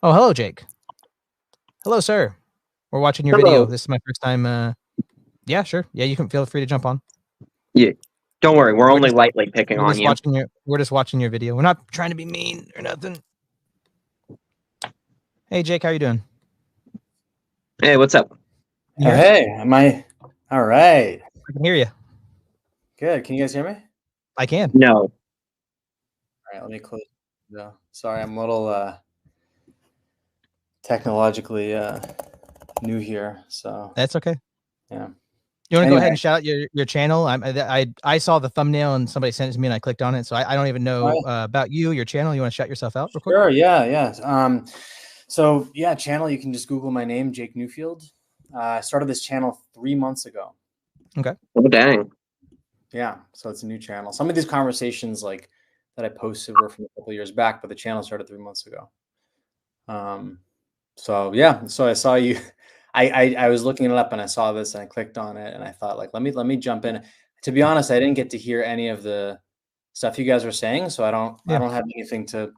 Oh, hello, Jake. Hello, sir. We're watching your video. Hello. This is my first time. Yeah, sure. Yeah, you can feel free to jump on. Yeah. Don't worry, we're We're only just lightly picking we're on just you. watching your we're just watching your video. We're not trying to be mean or nothing. Hey, Jake, how you doing? Hey, what's up? You hear us? Hey, am I all right? I can hear you. Good. Can you guys hear me? All I can. No. right, let me close. No, sorry, I'm a little technologically new here, so That's okay. yeah. You want to go ahead Anyway, and shout out your channel? I saw the thumbnail and somebody sent it to me and I clicked on it, so I don't even know about you, your channel. You want to shout yourself out real quick? sure, yeah. So yeah, channel. You can just Google my name, Jake Newfield. I started this channel 3 months ago. Okay. Oh, dang. Yeah, so it's a new channel. Some of these conversations like that I posted were from a couple years back, but the channel started 3 months ago. So yeah, so I saw you. I was looking it up and I saw this and I clicked on it and I thought like let me jump in. To be honest, I didn't get to hear any of the stuff you guys were saying, so I don't Yeah. have anything to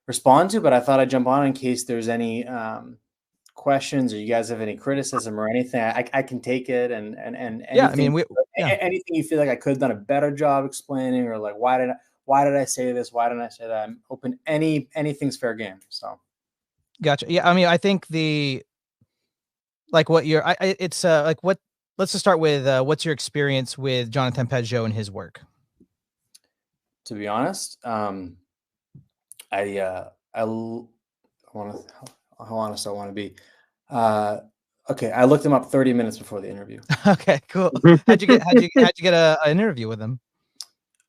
respond to. But I thought I'd jump on in case there's any questions or you guys have any criticism or anything. I can take it and Yeah. I anything mean, anything you feel like I could have done a better job explaining or like why did I say this? Why didn't I say that? I'm open anything's fair game. So. gotcha. Yeah. I mean, I think what you're it's like what let's just start with what's your experience with Jonathan Peugeot and his work? To be honest, I want to how honest I want to be. Okay, I looked him up 30 minutes before the interview. Okay, cool. How'd you get an interview with him?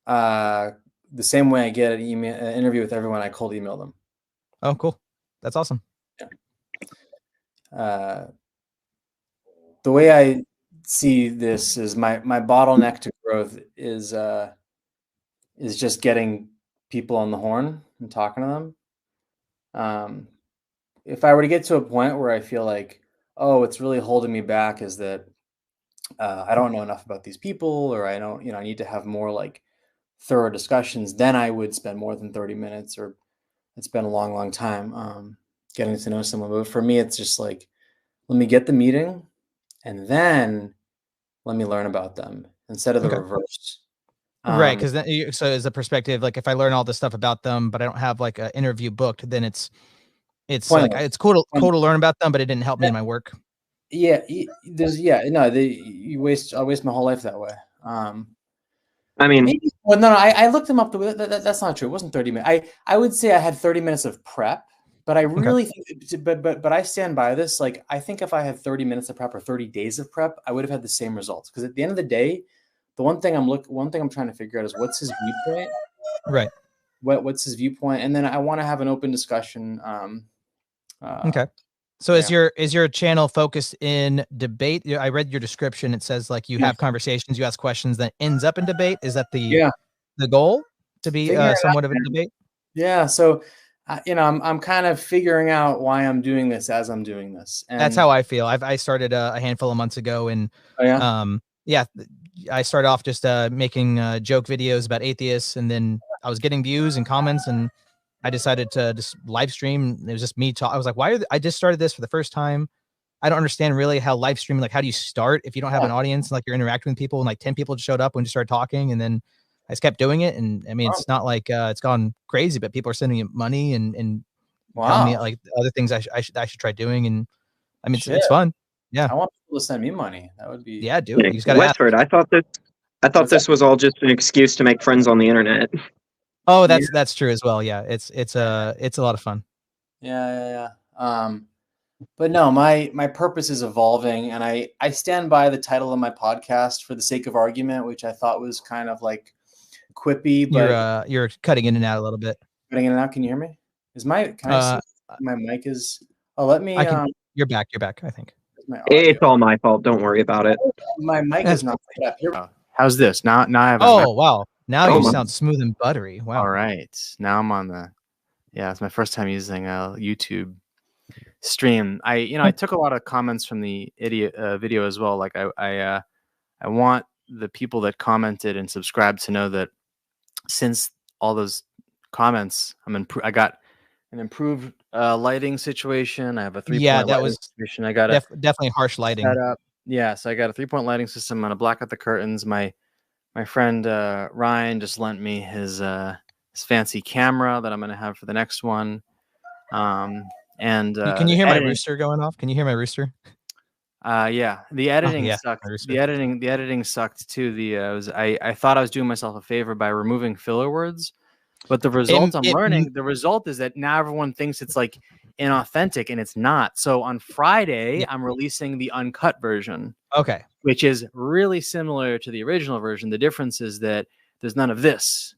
The same way I get an interview with everyone, I cold email them. Oh, cool. That's awesome. Yeah. The way I see this is my bottleneck to growth is just getting people on the horn and talking to them. If I were to get to a point where I feel like, oh, it's really holding me back, is that I don't know enough about these people, or I don't, I need to have more like thorough discussions, then I would spend more than 30 minutes, or it's been a long, long time getting to know someone. But for me, it's just like, let me get the meeting and then let me learn about them instead of the reverse. Right, because then so as a perspective, like if I learn all this stuff about them, but I don't have like an interview booked, then it's pointless. like it's cool to learn about them, but it didn't help me in my work. Yeah, I'll waste my whole life that way. I mean, Maybe, well, no, I looked them up. That's not true. It wasn't 30 minutes. I would say I had 30 minutes of prep, but I really think, but I stand by this. Like, I think if I had 30 minutes of prep or 30 days of prep, I would have had the same results. Because at the end of the day, the one thing I'm trying to figure out is what's his viewpoint, right? What's his viewpoint, and then I want to have an open discussion. Okay. So is your channel focused in debate? I read your description. It says like you have conversations, you ask questions, that ends up in debate. Is that the goal to be somewhat of a debate? Yeah. So, I'm kind of figuring out why I'm doing this as I'm doing this. And that's how I feel. I started a handful of months ago, and I started off just making joke videos about atheists, and then I was getting views and comments, and I decided to just live stream. It was just me talk. I was like, I just started this for the first time. I don't understand really how live streaming, like how do you start if you don't have an audience, like you're interacting with people, and like 10 people showed up when you started talking, and then I just kept doing it. And I mean, it's not like it's gone crazy, but people are sending me money and telling me like other things I should try doing. And I mean, it's fun. Yeah. I want people to send me money. That would be do it. You just gotta Westford, I thought this was all just an excuse to make friends on the internet. Oh, that's true as well. Yeah, it's a lot of fun. Yeah. But no, my purpose is evolving, and I stand by the title of my podcast, For the Sake of Argument, which I thought was kind of like quippy. But you're cutting in and out a little bit. Cutting in and out. Can you hear me? My mic is? Oh, let me. You're back. You're back. I think. It's all my fault. Don't worry about it. My mic is not set up here. How's this? Now I have. Oh wow! Now you sound smooth and buttery. Wow. All right. Now I'm on the. Yeah, it's my first time using a YouTube stream. I took a lot of comments from the idiot video as well. Like I want the people that commented and subscribed to know that since all those comments, I got an improved lighting situation. I have a 3-point Yeah, that lighting was situation. I got a definitely harsh lighting. setup. Yeah, so I got a 3-point lighting system. I'm gonna black out the curtains. My friend Ryan just lent me his fancy camera that I'm gonna have for the next one. And Can you the hear my editing, rooster going off? Can you hear my rooster? yeah, the editing Yeah, sucked. my rooster. The editing sucked too. I thought I was doing myself a favor by removing filler words, but the result the result is that now everyone thinks it's like inauthentic, and it's not. So on Friday, Yeah. I'm releasing the uncut version, Okay. which is really similar to the original version. The difference is that there's none of this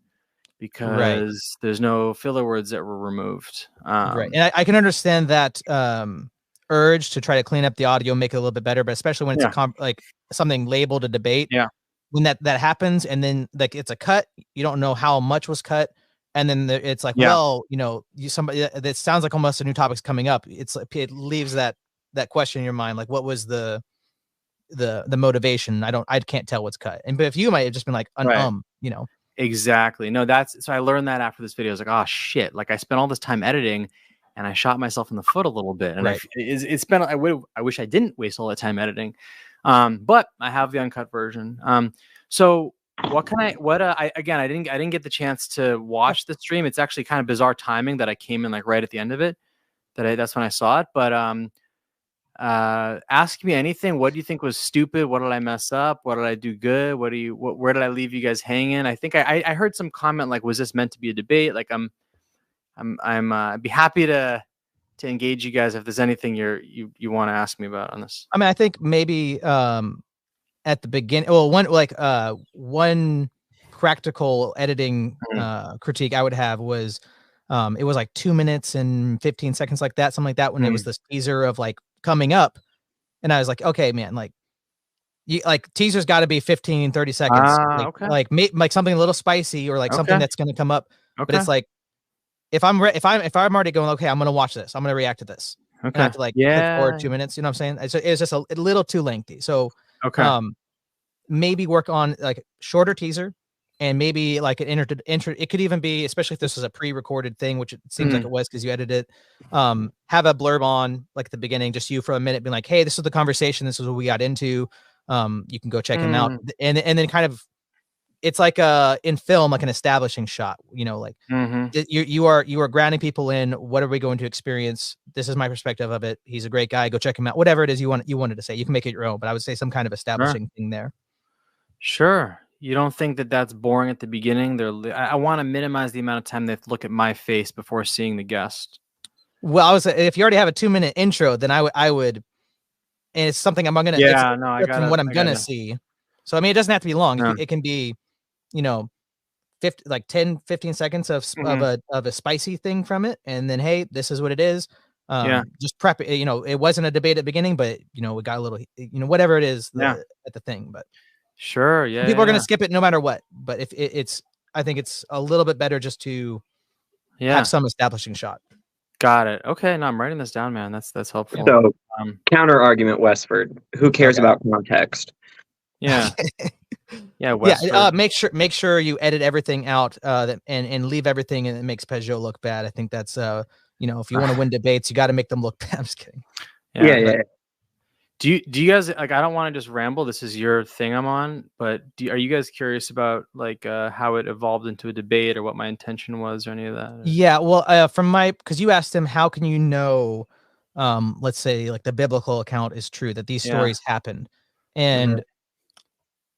because there's no filler words that were removed. Right. And I can understand that urge to try to clean up the audio, make it a little bit better, but especially when it's like something labeled a debate. Yeah. When that happens, and then like it's a cut, you don't know how much was cut, and then it's like, well, you know, somebody that sounds like almost a new topic's coming up. It's like it leaves that question in your mind, like what was the motivation? I can't tell what's cut. And but if you might have just been like you know. Exactly. No, so I learned that after this video. I was like, oh shit! Like I spent all this time editing, and I shot myself in the foot a little bit. And it's been. I wish I didn't waste all that time editing, but I have the uncut version. So what can I didn't get the chance to watch the stream. It's actually kind of bizarre timing that I came in like right at the end of it. That's when I saw it. But ask me anything. What do you think was stupid? What did I mess up? What did I do good? Where did I leave you guys hanging? I think I heard some comment like, was this meant to be a debate? Like I'd be happy to engage you guys if there's anything you want to ask me about on this. I mean, I think maybe at the beginning, well, one practical editing critique I would have was it was like 2 minutes and 15 seconds, like that, something like that, when it was this teaser of like coming up, and I was like, okay, man, like teaser's got to be 15, 30 seconds, like something a little spicy, or like something that's going to come up. But it's like, if I'm already going, okay, I'm going to watch this, I'm going to react to this, and I have to like click forward 2 minutes, you know what I'm saying? It's just a little too lengthy. So maybe work on like shorter teaser, and maybe like an intro. It could even be, especially if this is a pre-recorded thing, which it seems like it was because you edited it. Have a blurb on like at the beginning, just you for a minute, being like, "Hey, this is the conversation. This is what we got into. You can go check him out." And then kind of, it's like in film, like an establishing shot. You know, like you are grounding people in what are we going to experience. This is my perspective of it. He's a great guy. Go check him out. Whatever it is you wanted to say, you can make it your own. But I would say some kind of establishing thing there. Sure. You don't think that that's boring at the beginning? I want to minimize the amount of time they have to look at my face before seeing the guest. Well, if you already have a 2-minute intro, then I would, and it's something I'm gonna, what I'm gonna see. So I mean, it doesn't have to be long. It can be, you know, 10, 15 seconds of a spicy thing from it, and then hey, this is what it is. Just prep it. You know, it wasn't a debate at the beginning, but you know, we got a little, you know, whatever it is at the thing, but. Sure. Yeah. People are going to skip it no matter what. But if it's, I think it's a little bit better just to have some establishing shot. Got it. Okay. No, I'm writing this down, man. That's helpful. So counter argument, Westford. Who cares about context? Yeah. Yeah. Westford. Yeah. Make sure you edit everything out and leave everything, and it makes Peugeot look bad. I think that's you know, if you want to win debates, you got to make them look bad. I'm just kidding. Yeah. Do you guys, like, I don't want to just ramble. This is your thing I'm on, but are you guys curious about like how it evolved into a debate, or what my intention was, or any of that? Or? Yeah, well, because you asked him, how can you know, let's say like the biblical account is true, that these stories happened, and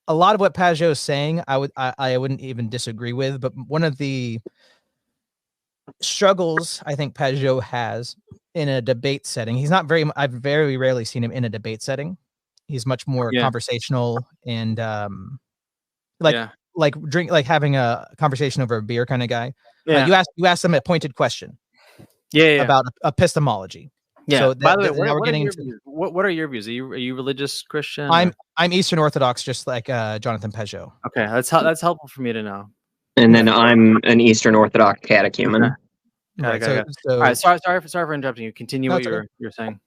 a lot of what Peugeot is saying, I wouldn't even disagree with, but one of the struggles I think Peugeot has in a debate setting, I've very rarely seen him in a debate setting. He's much more conversational and like having a conversation over a beer kind of guy. You ask him a pointed question about epistemology. Yeah. So by the way, what are your views? Are you religious Christian? I'm Eastern Orthodox, just like Jonathan Peugeot. Okay, that's helpful for me to know. And then I'm an Eastern Orthodox catechumen. Okay. All right. Sorry for interrupting you. Continue what you're saying.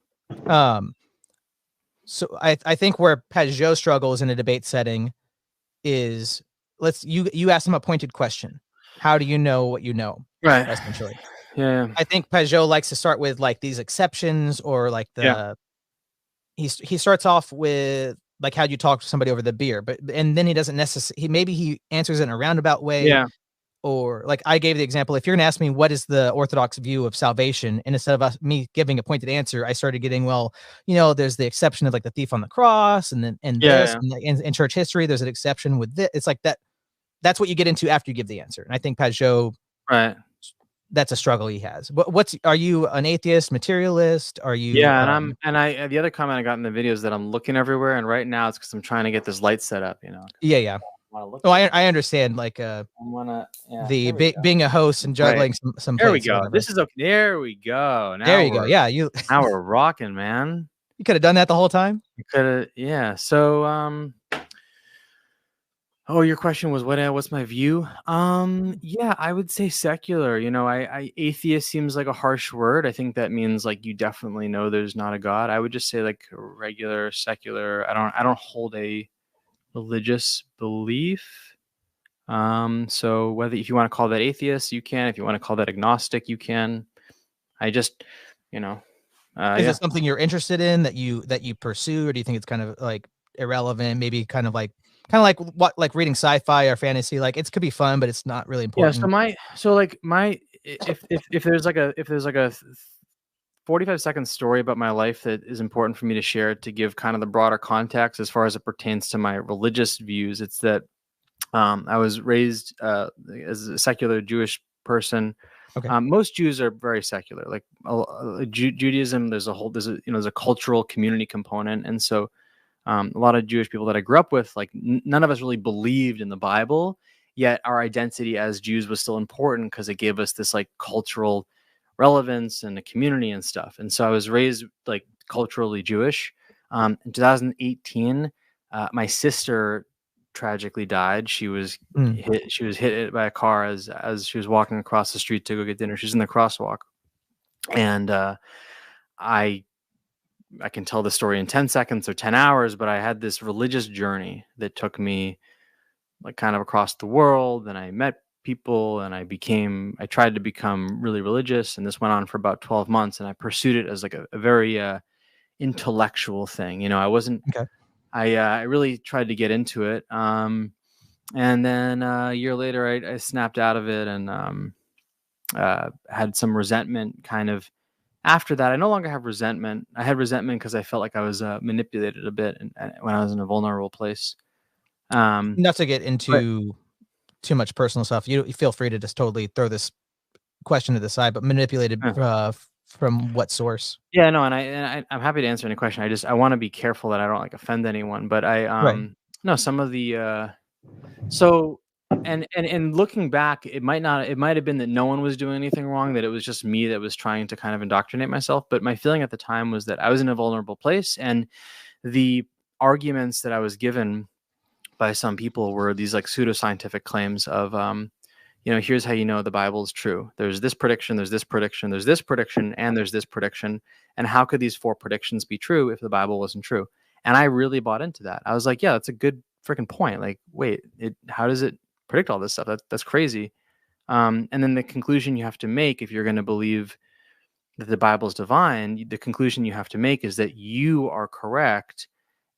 So I think where Peugeot struggles in a debate setting is, you ask him a pointed question. How do you know what you know? Right. Essentially. Yeah. I think Peugeot likes to start with like these exceptions or like the he starts off with like how you talk to somebody over the beer, but and then he doesn't necessarily maybe he answers it in a roundabout way. Yeah. Or like I gave the example, if you're gonna ask me what is the Orthodox view of salvation, and instead of me giving a pointed answer, I started getting, well, there's the exception of like the thief on the cross, and then and this, Yeah. and in church history, there's an exception with this. It's like that. That's what you get into after you give the answer. And I think Pajot, Right. that's a struggle he has. Are you an atheist, materialist? Are you? Yeah, and the other comment I got in the video is that I'm looking everywhere, and right now it's because I'm trying to get this light set up. Yeah. Oh, I understand. Like the being a host and juggling some There we plates. go. This is okay. There we go. Now there you go. Yeah, now we're rocking, man. You could have done that the whole time. You could have. Yeah. So oh, your question was what's my view? Yeah, I would say secular. I atheist seems like a harsh word. I think that means like you definitely know there's not a God. I would just say like regular, secular. I don't hold a religious belief. So if you want to call that atheist, you can. If you want to call that agnostic, you can. I just, is it something you're interested in that you pursue, or do you think it's kind of like irrelevant? Maybe kind of like what reading sci-fi or fantasy. Like it could be fun, but it's not really important. Yeah. If there's like a 45-second story about my life that is important for me to share to give kind of the broader context as far as it pertains to my religious views, it's that I was raised as a secular Jewish person. Okay. Most Jews are very secular. Like Judaism, there's a cultural community component, and so a lot of Jewish people that I grew up with, like none of us really believed in the Bible, yet our identity as Jews was still important because it gave us this like cultural relevance and a community and stuff. And so I was raised like culturally Jewish. In 2018, my sister tragically died. She was hit by a car as she was walking across the street to go get dinner. She's in the crosswalk, and I can tell the story in 10 seconds or 10 hours, but I had this religious journey that took me like kind of across the world, and I met people, and I tried to become really religious, and this went on for about 12 months, and I pursued it as like a very intellectual thing. I wasn't, okay. I really tried to get into it. And then a year later, I snapped out of it and had some resentment kind of. After that, I no longer have resentment. I had resentment because I felt like I was manipulated a bit when I was in a vulnerable place. Not to get into too much personal stuff. You feel free to just totally throw this question to the side, but manipulated from what source? Yeah, no, and I'm happy to answer any question. I want to be careful that I don't like offend anyone, but no, some of the and looking back, it might have been that no one was doing anything wrong, that it was just me that was trying to kind of indoctrinate myself. But my feeling at the time was that I was in a vulnerable place, and the arguments that I was given by some people were these like pseudoscientific claims of here's how you know the Bible is true. There's this prediction, there's this prediction, there's this prediction, and there's this prediction. And how could these four predictions be true if the Bible wasn't true? And I really bought into that. I was like, yeah, that's a good freaking point. Like, wait, how does it predict all this stuff? That's crazy. And then the conclusion you have to make, if you're going to believe that the Bible is divine, the conclusion you have to make is that you are correct,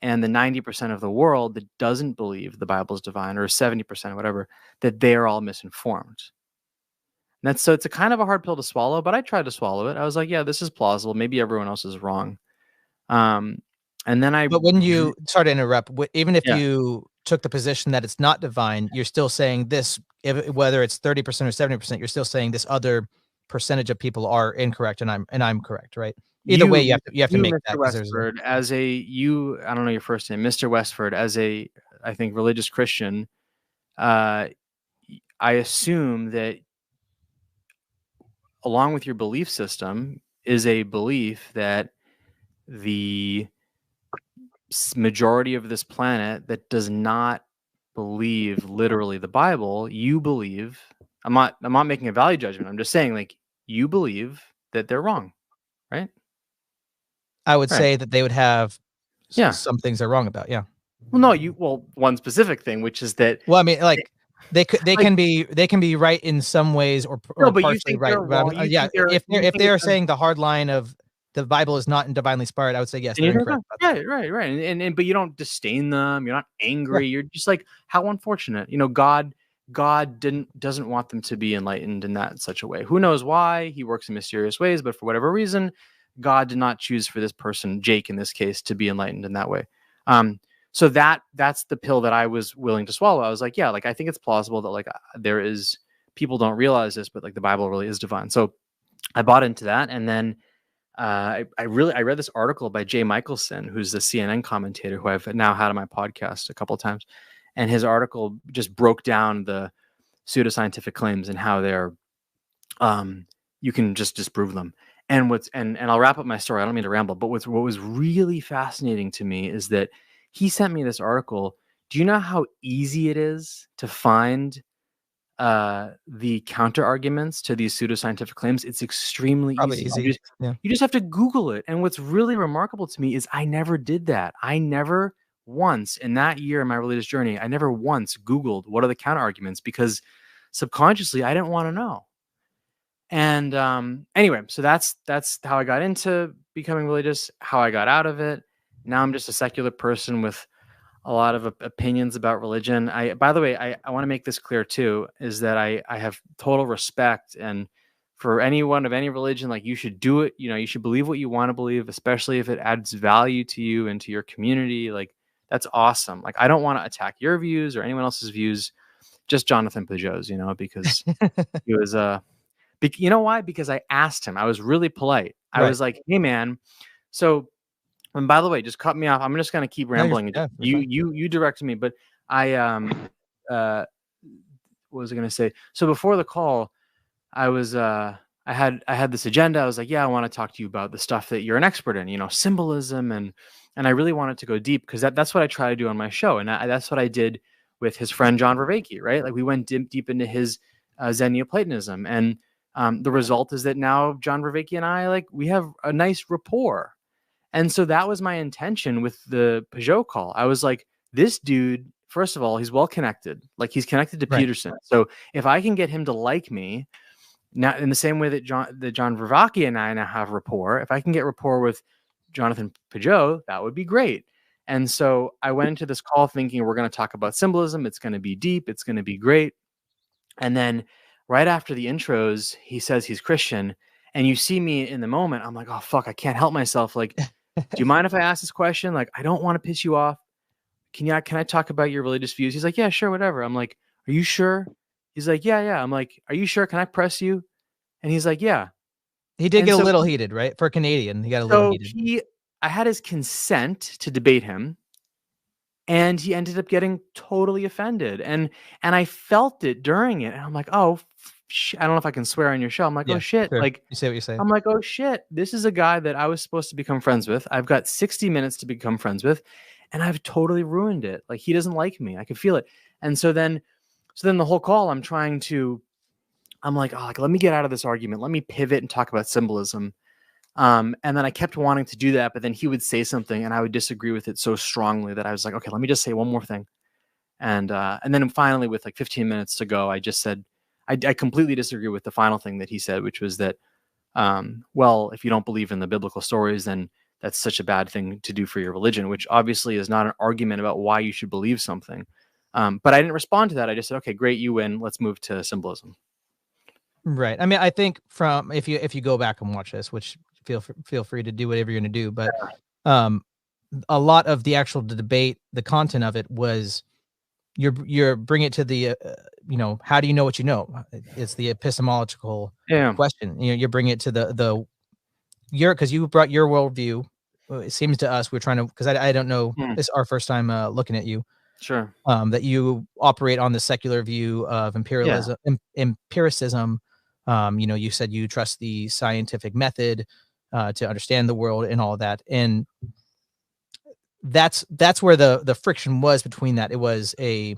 and the 90% of the world that doesn't believe the Bible is divine, or 70%, whatever, that they're all misinformed. And so it's a kind of a hard pill to swallow, but I tried to swallow it. I was like, yeah, this is plausible. Maybe everyone else is wrong. And then But when you, sorry to interrupt, even if you took the position that it's not divine, you're still saying this, whether it's 30% or 70%, you're still saying this other percentage of people are incorrect, and I'm correct, right? Either way, you have to make that. Westford, I don't know your first name, Mr. Westford, as I think, religious Christian, I assume that along with your belief system is a belief that the majority of this planet that does not believe literally the Bible, you believe. I'm not making a value judgment. I'm just saying, like, you believe that they're wrong, right? I would say that they would have some things they're wrong about. Yeah. Well, no, one specific thing, which is that. Well, I mean, like, they can be right in some ways or No, but you partially think right. they're wrong. But, yeah, if they are saying the hard line of the Bible is not divinely inspired, I would say yes, they're incorrect. Right. And but you don't disdain them. You're not angry. You're just like, how unfortunate. God doesn't want them to be enlightened in that such a way. Who knows why? He works in mysterious ways, but for whatever reason, God did not choose for this person, Jake in this case, to be enlightened in that way. So that's the pill that I was willing to swallow. I was like, yeah, like I think it's plausible that like there is people don't realize this, but like the Bible really is divine. So I bought into that, and then I read this article by Jay Michelson, who's the CNN commentator who I've now had on my podcast a couple of times, and his article just broke down the pseudoscientific claims and how they're you can just disprove them. And I'll wrap up my story. I don't mean to ramble, but what was really fascinating to me is that he sent me this article. Do you know how easy it is to find the counter arguments to these pseudoscientific claims? It's extremely easy. You just have to Google it. And what's really remarkable to me is I never did that. I never once in that year in my religious journey, I never once Googled what are the counter arguments, because subconsciously I didn't want to know. And anyway, so that's how I got into becoming religious, how I got out of it. Now I'm just a secular person with a lot of opinions about religion. By the way, I want to make this clear too, is that I have total respect, and for anyone of any religion, like you should do it. You should believe what you want to believe, especially if it adds value to you and to your community. Like that's awesome. Like I don't want to attack your views or anyone else's views, just Jonathan Pajot's, because he was you know why? Because I asked him. I was really polite. I was like, "Hey, man." So, and by the way, just cut me off. I'm just gonna keep rambling. No, you directed me, but I what was I gonna say? So before the call, I was I had this agenda. I was like, "Yeah, I want to talk to you about the stuff that you're an expert in. Symbolism and I really wanted to go deep because that's what I try to do on my show, and that's what I did with his friend John Vervaeke, right? Like we went deep into his Zen Neoplatonism and the result is that now John Vervaeke and I, we have a nice rapport. And so that was my intention with the Pajot call. I was like, this dude, first of all, he's well connected. Like he's connected to Peterson. So if I can get him to like me, now in the same way that John Vervaeke and I now have rapport, if I can get rapport with Jonathan Pajot, that would be great. And so I went into this call thinking we're going to talk about symbolism. It's going to be deep. It's going to be great. And then right after the intros, he says he's Christian, and you see me in the moment. I'm like, oh fuck, I can't help myself. Like, do you mind if I ask this question? Like, I don't want to piss you off. Can I talk about your religious views? He's like, yeah, sure, whatever. I'm like, are you sure? He's like, yeah. I'm like, are you sure? Can I press you? And he's like, yeah. He did get a little heated, right? For a Canadian, he got a little heated. I had his consent to debate him. And he ended up getting totally offended. And I felt it during it. And I'm like, oh, I don't know if I can swear on your show. I'm like, oh, shit. Sure. Like, you say what you say. I'm like, oh, shit. This is a guy that I was supposed to become friends with. I've got 60 minutes to become friends with. And I've totally ruined it. Like, he doesn't like me. I could feel it. And so then the whole call, I'm like, oh, let me get out of this argument. Let me pivot and talk about symbolism. And then I kept wanting to do that, but then he would say something and I would disagree with it so strongly that I was like, okay, let me just say one more thing. And then finally with 15 minutes to go, I just said, I completely disagree with the final thing that he said, which was that, well, if you don't believe in the biblical stories, then that's such a bad thing to do for your religion, which obviously is not an argument about why you should believe something. But I didn't respond to that. I just said, okay, great. You win. Let's move to symbolism. Right. I mean, I think if you go back and watch this, which feel free to do whatever you're going to do. But a lot of the actual debate, the content of it was you're bring it to the, how do you know what you know? It's the epistemological question. You're bringing it to because you brought your worldview. It seems to us, we're trying to, because I don't know, this is our first time looking at you. Sure. That you operate on the secular view of empiricism. You said you trust the scientific method to understand the world and all of that. And that's where the friction was between that. It was a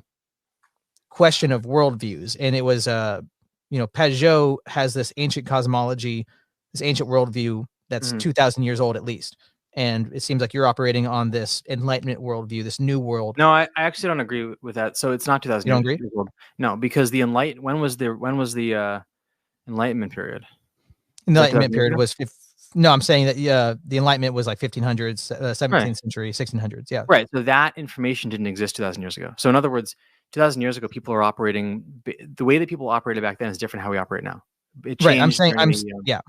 question of worldviews. And it was, Pajot has this ancient cosmology, this ancient worldview that's 2,000 years old at least. and it seems like you're operating on this Enlightenment worldview, this new world. No, I actually don't agree with that. So it's not 2000 You don't years agree? old. No, because the when was the Enlightenment period? The Is that Enlightenment 2000 years period ago? was no, I'm saying that the Enlightenment was like 1500s, 17th Right. century, 1600s. Yeah. Right. So that information didn't exist 2000 years ago. So in other words, 2000 years ago, people are operating the way that people operated back then is different how we operate now. It Right. I'm changed saying during yeah.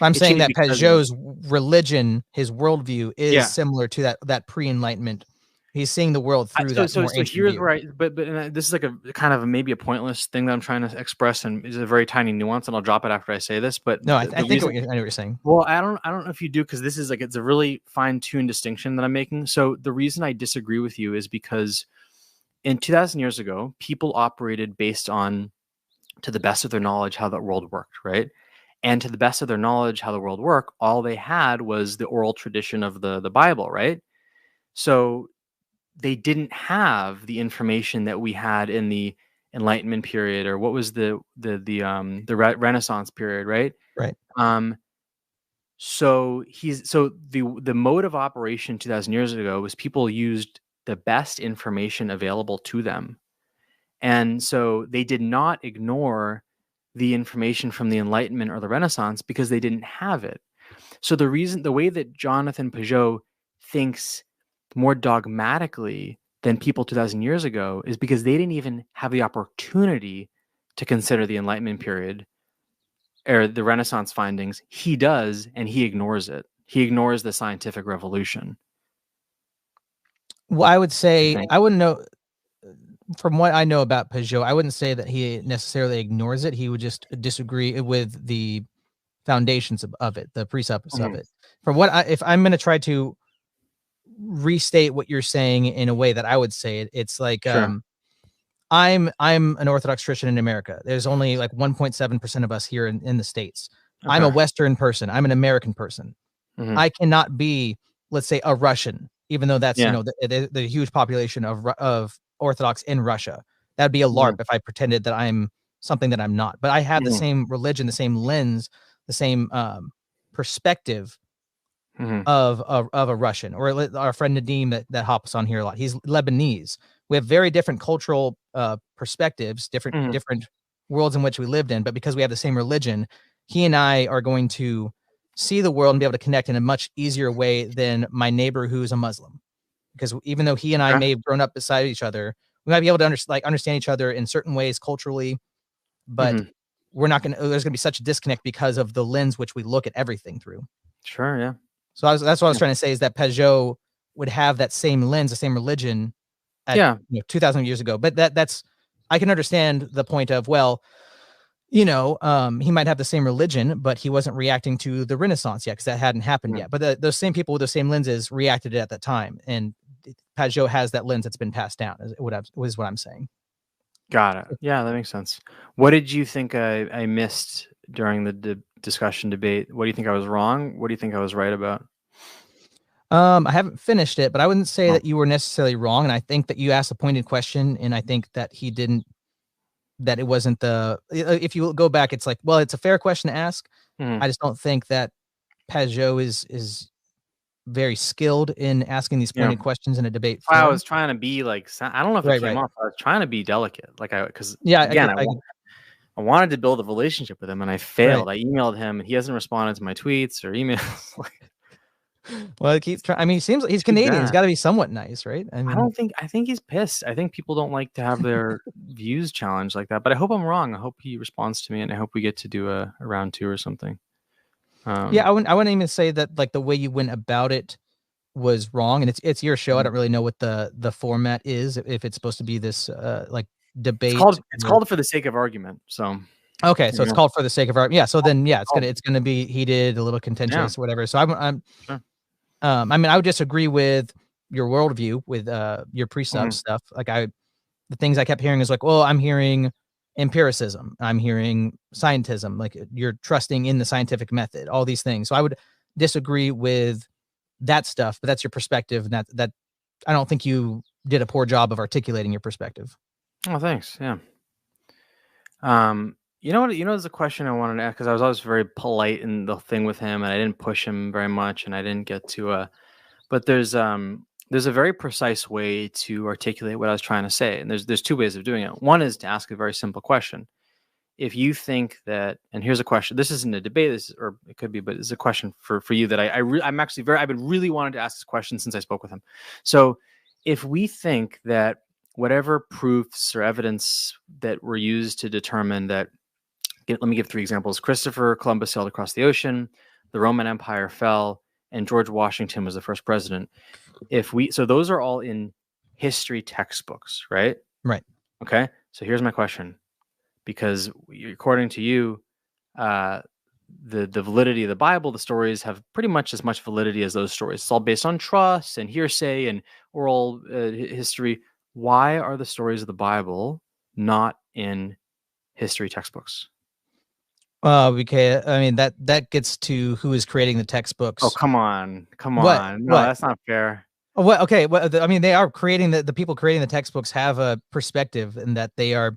I'm it saying changed that because of Peugeot's religion, his worldview, is yeah. similar to that pre-Enlightenment. He's seeing the world through that So more ancient here's view. where but this is like a kind of maybe a pointless thing that I'm trying to express, and is a very tiny nuance, and I'll drop it after I say this. But No, I the think reason, I know what you're saying. well, I don't know if you do, because this is like it's a really fine-tuned distinction that I'm making. So the reason I disagree with you is because in 2000 years ago, people operated based on, to the best of their knowledge, how the world worked, right? And to the best of their knowledge, how the world worked, all they had was the oral tradition of the Bible, right? So they didn't have the information that we had in the Enlightenment period, or what was the Renaissance period, right? Right. So the mode of operation 2000 years ago was people used the best information available to them, and so they did not ignore the information from the Enlightenment or the Renaissance because they didn't have it. So the way that Jonathan Peugeot thinks more dogmatically than people 2000 years ago is because they didn't even have the opportunity to consider the Enlightenment period or the Renaissance findings. He does, and he ignores it. He ignores the scientific revolution. Well, I would say I wouldn't know. From what I know about Peugeot, I wouldn't say that he necessarily ignores it. He would just disagree with the foundations of it, the precepts of it. From what if I'm going to try to restate what you're saying in a way that I would say it, it's like Sure. I'm an Orthodox Christian in America. There's only like 1.7% of us here in the States. I'm a Western person. I'm an American person. I cannot be, let's say, a Russian, even though that's the huge population of Orthodox in Russia. That'd be a LARP if I pretended that I'm something that I'm not. But I have the same religion, the same lens, the same perspective of a Russian, or our friend Nadeem that hops on here a lot. He's Lebanese. We have very different cultural perspectives, different worlds in which we lived in. But because we have the same religion, he and I are going to see the world and be able to connect in a much easier way than my neighbor who's a Muslim. Because even though he and I may have grown up beside each other, we might be able to understand each other in certain ways culturally, but we're not going to, there's going to be such a disconnect because of the lens which we look at everything through. Sure, yeah. So that's what I was trying to say, is that Peugeot would have that same lens, the same religion at 2,000 years ago. But that's, I can understand the point of, well, he might have the same religion, but he wasn't reacting to the Renaissance yet because that hadn't happened yet. But those same people with those same lenses reacted at that time. And Peugeot has that lens that's been passed down, is what I'm saying. Got it. Yeah, that makes sense. What did you think I missed during the discussion debate? What do you think I was wrong? What do you think I was right about? I haven't finished it, but I wouldn't say that you were necessarily wrong. And I think that you asked a pointed question, and I think that that it wasn't if you go back, it's like, well, it's a fair question to ask. I just don't think that Peugeot is very skilled in asking these pointed questions in a debate forum. I was trying to be like, I don't know if it came off. I was trying to be delicate, because I wanted to build a relationship with him, and I failed. I emailed him, and he hasn't responded to my tweets or emails. Well, keep trying. I mean, he seems like he's Canadian. He's got to be somewhat nice, right? I mean, I think he's pissed. I think people don't like to have their views challenged like that. But I hope I'm wrong. I hope he responds to me, and I hope we get to do a round 2 or something. I wouldn't even say that like the way you went about it was wrong, and it's your show. I don't really know what the format is, if it's supposed to be this like debate. It's called For the Sake of Argument. So okay, so it's called For the Sake of Argument. Yeah. So then it's gonna be heated, a little contentious, whatever. So I'm sure. I mean, I would disagree with your worldview, with your precept stuff. Like the things I kept hearing is like, well, I'm hearing empiricism, I'm hearing scientism, like you're trusting in the scientific method, all these things. So I would disagree with that stuff, but that's your perspective, and that I don't think you did a poor job of articulating your perspective. Oh, thanks. Yeah. You know what? You know, there's a question I wanted to ask because I was always very polite in the thing with him, and I didn't push him very much, and I didn't get to. But there's a very precise way to articulate what I was trying to say, and there's two ways of doing it. One is to ask a very simple question. If you think that, and here's a question. This isn't a debate, or it could be, but it's a question for you that I've been really wanting to ask this question since I spoke with him. So, if we think that whatever proofs or evidence that were used to determine that, let me give 3 examples. Christopher Columbus sailed across the ocean, the Roman Empire fell, and George Washington was the first president. So those are all in history textbooks, right? Right. Okay. So here's my question. Because according to you, the validity of the Bible, the stories have pretty much as much validity as those stories. It's all based on trust and hearsay and oral history. Why are the stories of the Bible not in history textbooks? Because I mean that gets to who is creating the textbooks. Oh, come on. What? No, that's not fair. What? Okay. Well, I mean, they are creating the people creating the textbooks have a perspective in that they're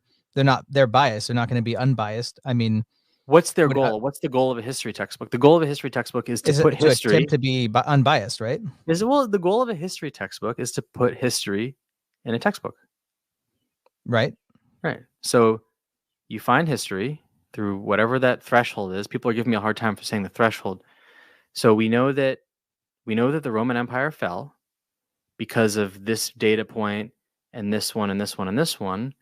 biased. They're not going to be unbiased. I mean, what's their goal? What's the goal of a history textbook? The goal of a history textbook is to put history, attempt to be unbiased, right? The goal of a history textbook is to put history in a textbook. Right. Right. So you find history through whatever that threshold is. People are giving me a hard time for saying the threshold. So we know that the Roman Empire fell because of this data point and this one and this one and this one.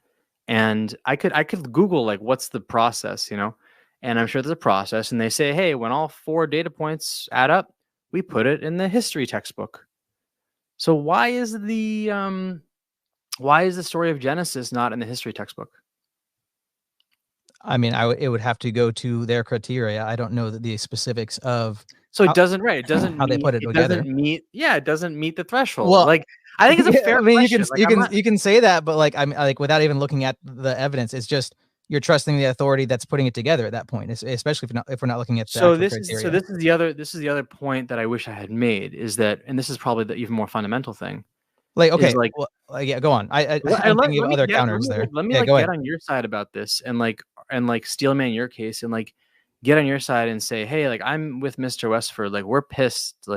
And I could Google like what's the process, and I'm sure there's a process, and they say, hey, when all 4 data points add up, we put it in the history textbook. So why is the story of Genesis not in the history textbook? I mean, it would have to go to their criteria. I don't know the specifics of. So it doesn't how they put it together. It doesn't meet the threshold. Well, like I think it's a fair. I mean, question. you can say that, but like without even looking at the evidence, it's just you're trusting the authority that's putting it together at that point, especially if we're not looking at the criteria. This is the other point that I wish I had made is that, and this is probably the even more fundamental thing. Like, okay, yeah, go on. I'm thinking of other counters there. Let me get on your side about this and Steelman your case and get on your side and say, hey, I'm with Mr. Westford. We're pissed.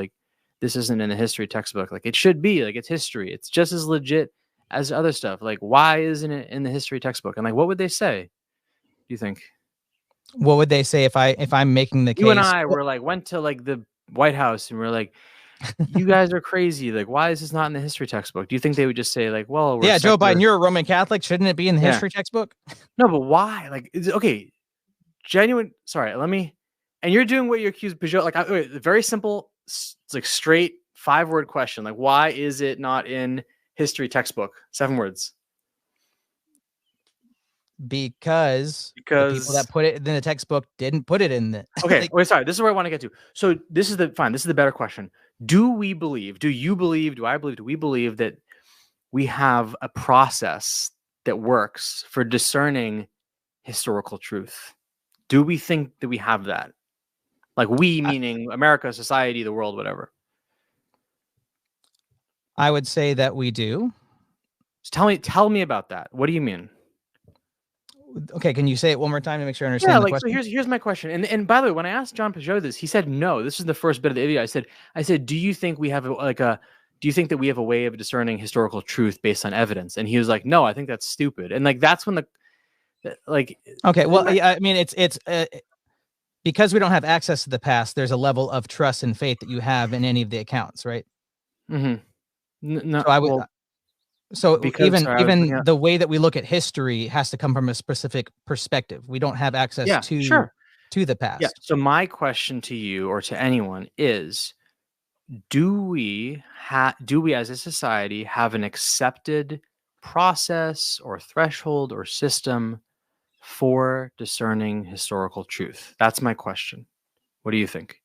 This isn't in the history textbook. It should be. It's history. It's just as legit as other stuff. Why isn't it in the history textbook? And what would they say? Do you think? What would they say if I'm making the case? You and I were went to the White House and we're like, you guys are crazy. Why is this not in the history textbook? Do you think they would just say well, yeah, Joe Biden, you're a Roman Catholic. Shouldn't it be in the history textbook? No, but why? Okay, genuine. Sorry, and you're doing what you accused Peugeot. Very simple, straight 5-word question. Why is it not in history textbook? 7 words. Because the people that put it in the textbook didn't put it in the. Okay, wait, sorry. This is where I want to get to. So this is the better question. Do we believe? Do you believe? Do I believe? Do we believe that we have a process that works for discerning historical truth? Do we think that we have that? We meaning America, society, the world, whatever. I would say that we do. Just tell me about that. What do you mean? Okay, can you say it one more time to make sure I understand the question? So here's my question. And by the way, when I asked John Peugeot this, he said no. This is the first bit of the video. I said, do you think we have do you think that we have a way of discerning historical truth based on evidence? And he was like, no, I think that's stupid. And that's when okay, well, yeah, I mean, it's because we don't have access to the past. There's a level of trust and faith that you have in any of the accounts, right? Mm-hmm. No, so I would. Even the way that we look at history has to come from a specific perspective. We don't have access to the past. Yeah. So my question to you or to anyone is, do we as a society have an accepted process or threshold or system for discerning historical truth? That's my question. What do you think?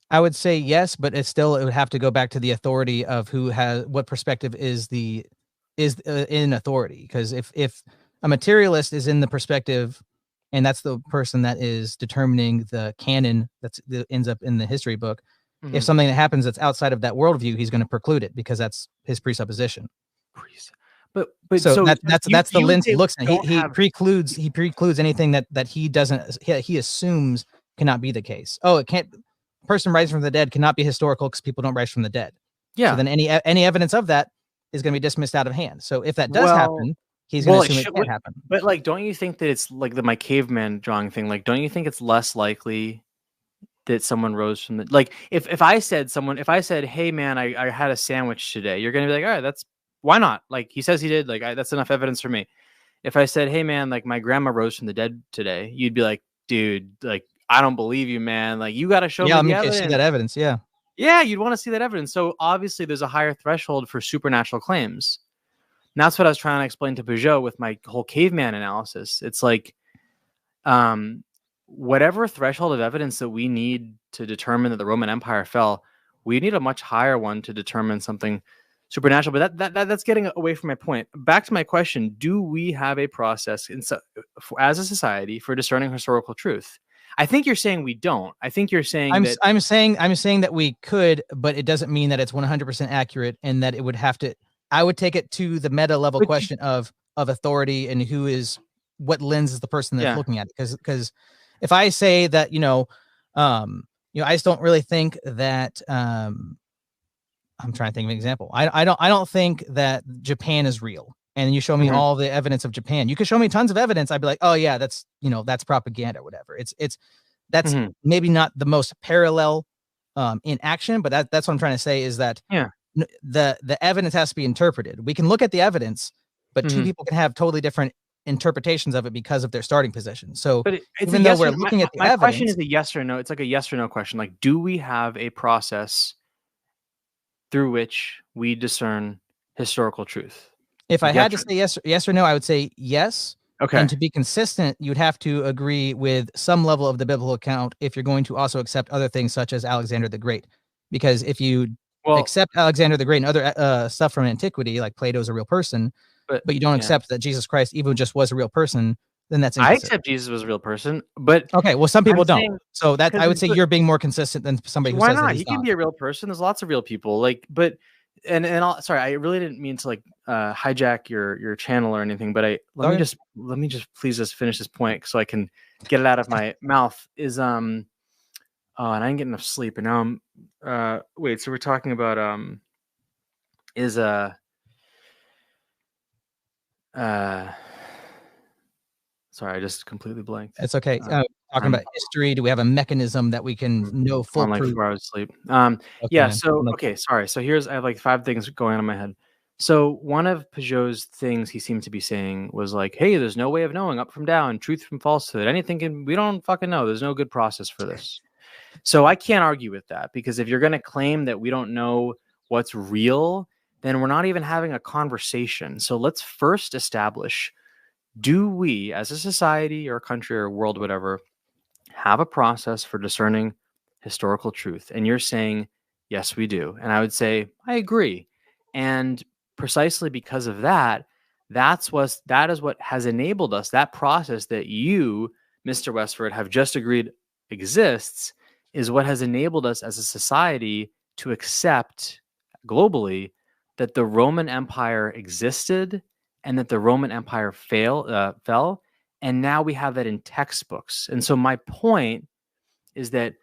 I would say yes, but it would have to go back to the authority of what perspective is in authority. Because if a materialist is in the perspective, and that's the person that is determining the canon that ends up in the history book, if something that happens that's outside of that worldview, he's going to preclude it because that's his presupposition. But so that's the lens he looks at. He have... precludes anything that he doesn't, he assumes cannot be the case. Oh, it can't, person rising from the dead cannot be historical because people don't rise from the dead. Yeah. So then any evidence of that is going to be dismissed out of hand. So if that does happen, he's going to assume it can't happen. But like, don't you think that it's like my caveman drawing thing? Like, don't you think it's less likely that someone rose from the, like, if I said, hey man, I had a sandwich today, you're going to be like, all right, why not? Like, he says he did, like, that's enough evidence for me. If I said, hey man, like my grandma rose from the dead today, you'd be like, dude, like, I don't believe you, man. Like, you got to show me the evidence. See that evidence. Yeah. Yeah. You'd want to see that evidence. So obviously there's a higher threshold for supernatural claims. And that's what I was trying to explain to Peugeot with my whole caveman analysis. It's like, whatever threshold of evidence that we need to determine that the Roman Empire fell, we need a much higher one to determine something supernatural. But that's getting away from my point. Back to my question: do we have a process as a society for discerning historical truth? I think you're saying we don't. I think you're saying I'm saying that we could, but it doesn't mean that it's 100% accurate, and that it would have to. I would take it to the meta level question of authority and what lens is the person that's looking at it. Because if I say that, I just don't really think that, I'm trying to think of an example. I don't think that Japan is real. And you show me all the evidence of Japan. You could show me tons of evidence. I'd be like, oh yeah, that's propaganda or whatever. That's maybe not the most parallel in action, but that's what I'm trying to say is that the evidence has to be interpreted. We can look at the evidence, but two people can have totally different interpretations of it because of their starting position. So even though we're looking at the evidence, my question is a yes or no. It's like a yes or no question. Like, do we have a process through which we discern historical truth? If I had to say yes or no, I would say yes. Okay. And to be consistent, you'd have to agree with some level of the biblical account if you're going to also accept other things such as Alexander the Great. Because if you accept Alexander the Great and other stuff from antiquity, like Plato's a real person, but you don't accept that Jesus Christ even just was a real person, then that's inconsistent. I accept Jesus was a real person, but okay, well, some people don't. So that I would say you're being more consistent than somebody who says that he's not. He can be a real person. There's lots of real people. Like, but sorry, I really didn't mean to hijack your channel or anything. But let me just please just finish this point so I can get it out of my mouth. Is and I didn't get enough sleep, and now I'm wait. So we're talking about sorry, I just completely blanked. It's okay. Talking about history, do we have a mechanism that we can know full like proof? 4 hours of sleep. Sorry. So I have like 5 things going on in my head. So one of Peugeot's things he seemed to be saying was like, hey, there's no way of knowing up from down, truth from falsehood, anything we don't fucking know. There's no good process for this. So I can't argue with that, because if you're going to claim that we don't know what's real, then we're not even having a conversation. So let's first establish, do we as a society or a country or world, whatever, have a process for discerning historical truth? And you're saying, yes, we do. And I would say, I agree. And precisely because of that, that is what has enabled us, that process that you, Mr. Westford, have just agreed exists, is what has enabled us as a society to accept globally that the Roman Empire existed and that the Roman Empire fell. And now we have that in textbooks. And so my point is that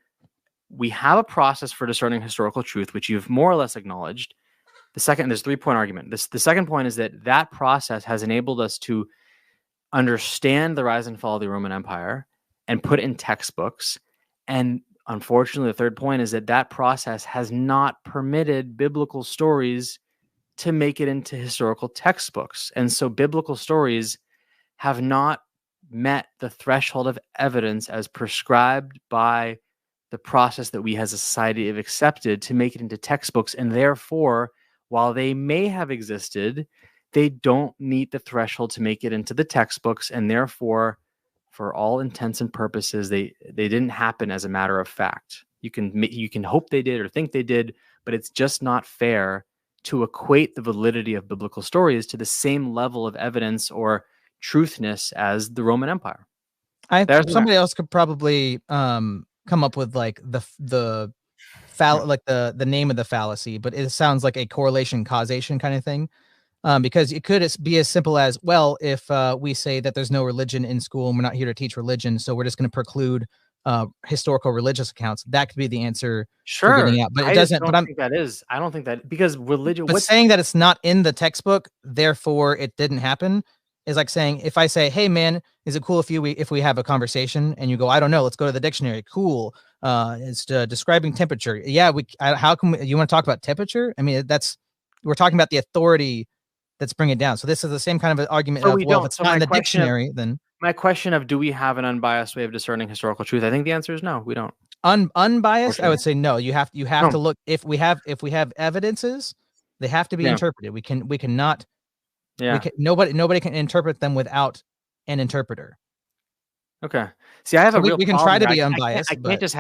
we have a process for discerning historical truth, which you've more or less acknowledged. There's a 3-point argument. The second point is that process has enabled us to understand the rise and fall of the Roman Empire and put it in textbooks. And unfortunately, the third point is that process has not permitted biblical stories to make it into historical textbooks. And so biblical stories have not met the threshold of evidence as prescribed by the process that we as a society have accepted to make it into textbooks. And therefore, while they may have existed, they don't meet the threshold to make it into the textbooks. And therefore, for all intents and purposes, they didn't happen as a matter of fact. You can hope they did or think they did, but it's just not fair to equate the validity of biblical stories to the same level of evidence or truthness as the Roman Empire. Somebody else could probably come up with like the name of the fallacy, but it sounds like a correlation causation kind of thing. Because it could be as simple as, well, if we say that there's no religion in school and we're not here to teach religion, so we're just going to preclude historical religious accounts. That could be the answer for getting out, but it doesn't. But I don't think that, because religion. But saying that it's not in the textbook, therefore it didn't happen, is like saying, if I say, "Hey man, is it cool if we have a conversation?" and you go, "I don't know, let's go to the dictionary." Cool. It's describing temperature. Yeah, how can you want to talk about temperature? I mean, we're talking about the authority that's bringing it down. So this is the same kind of an argument of, well, if it's not in the dictionary, then my question of, do we have an unbiased way of discerning historical truth? I think the answer is no, we don't. Unbiased, I would say no. You have to look, if we have evidences, they have to be interpreted. We cannot. Yeah. Nobody can interpret them without an interpreter. Okay. See, I have we can try to be unbiased. I can't just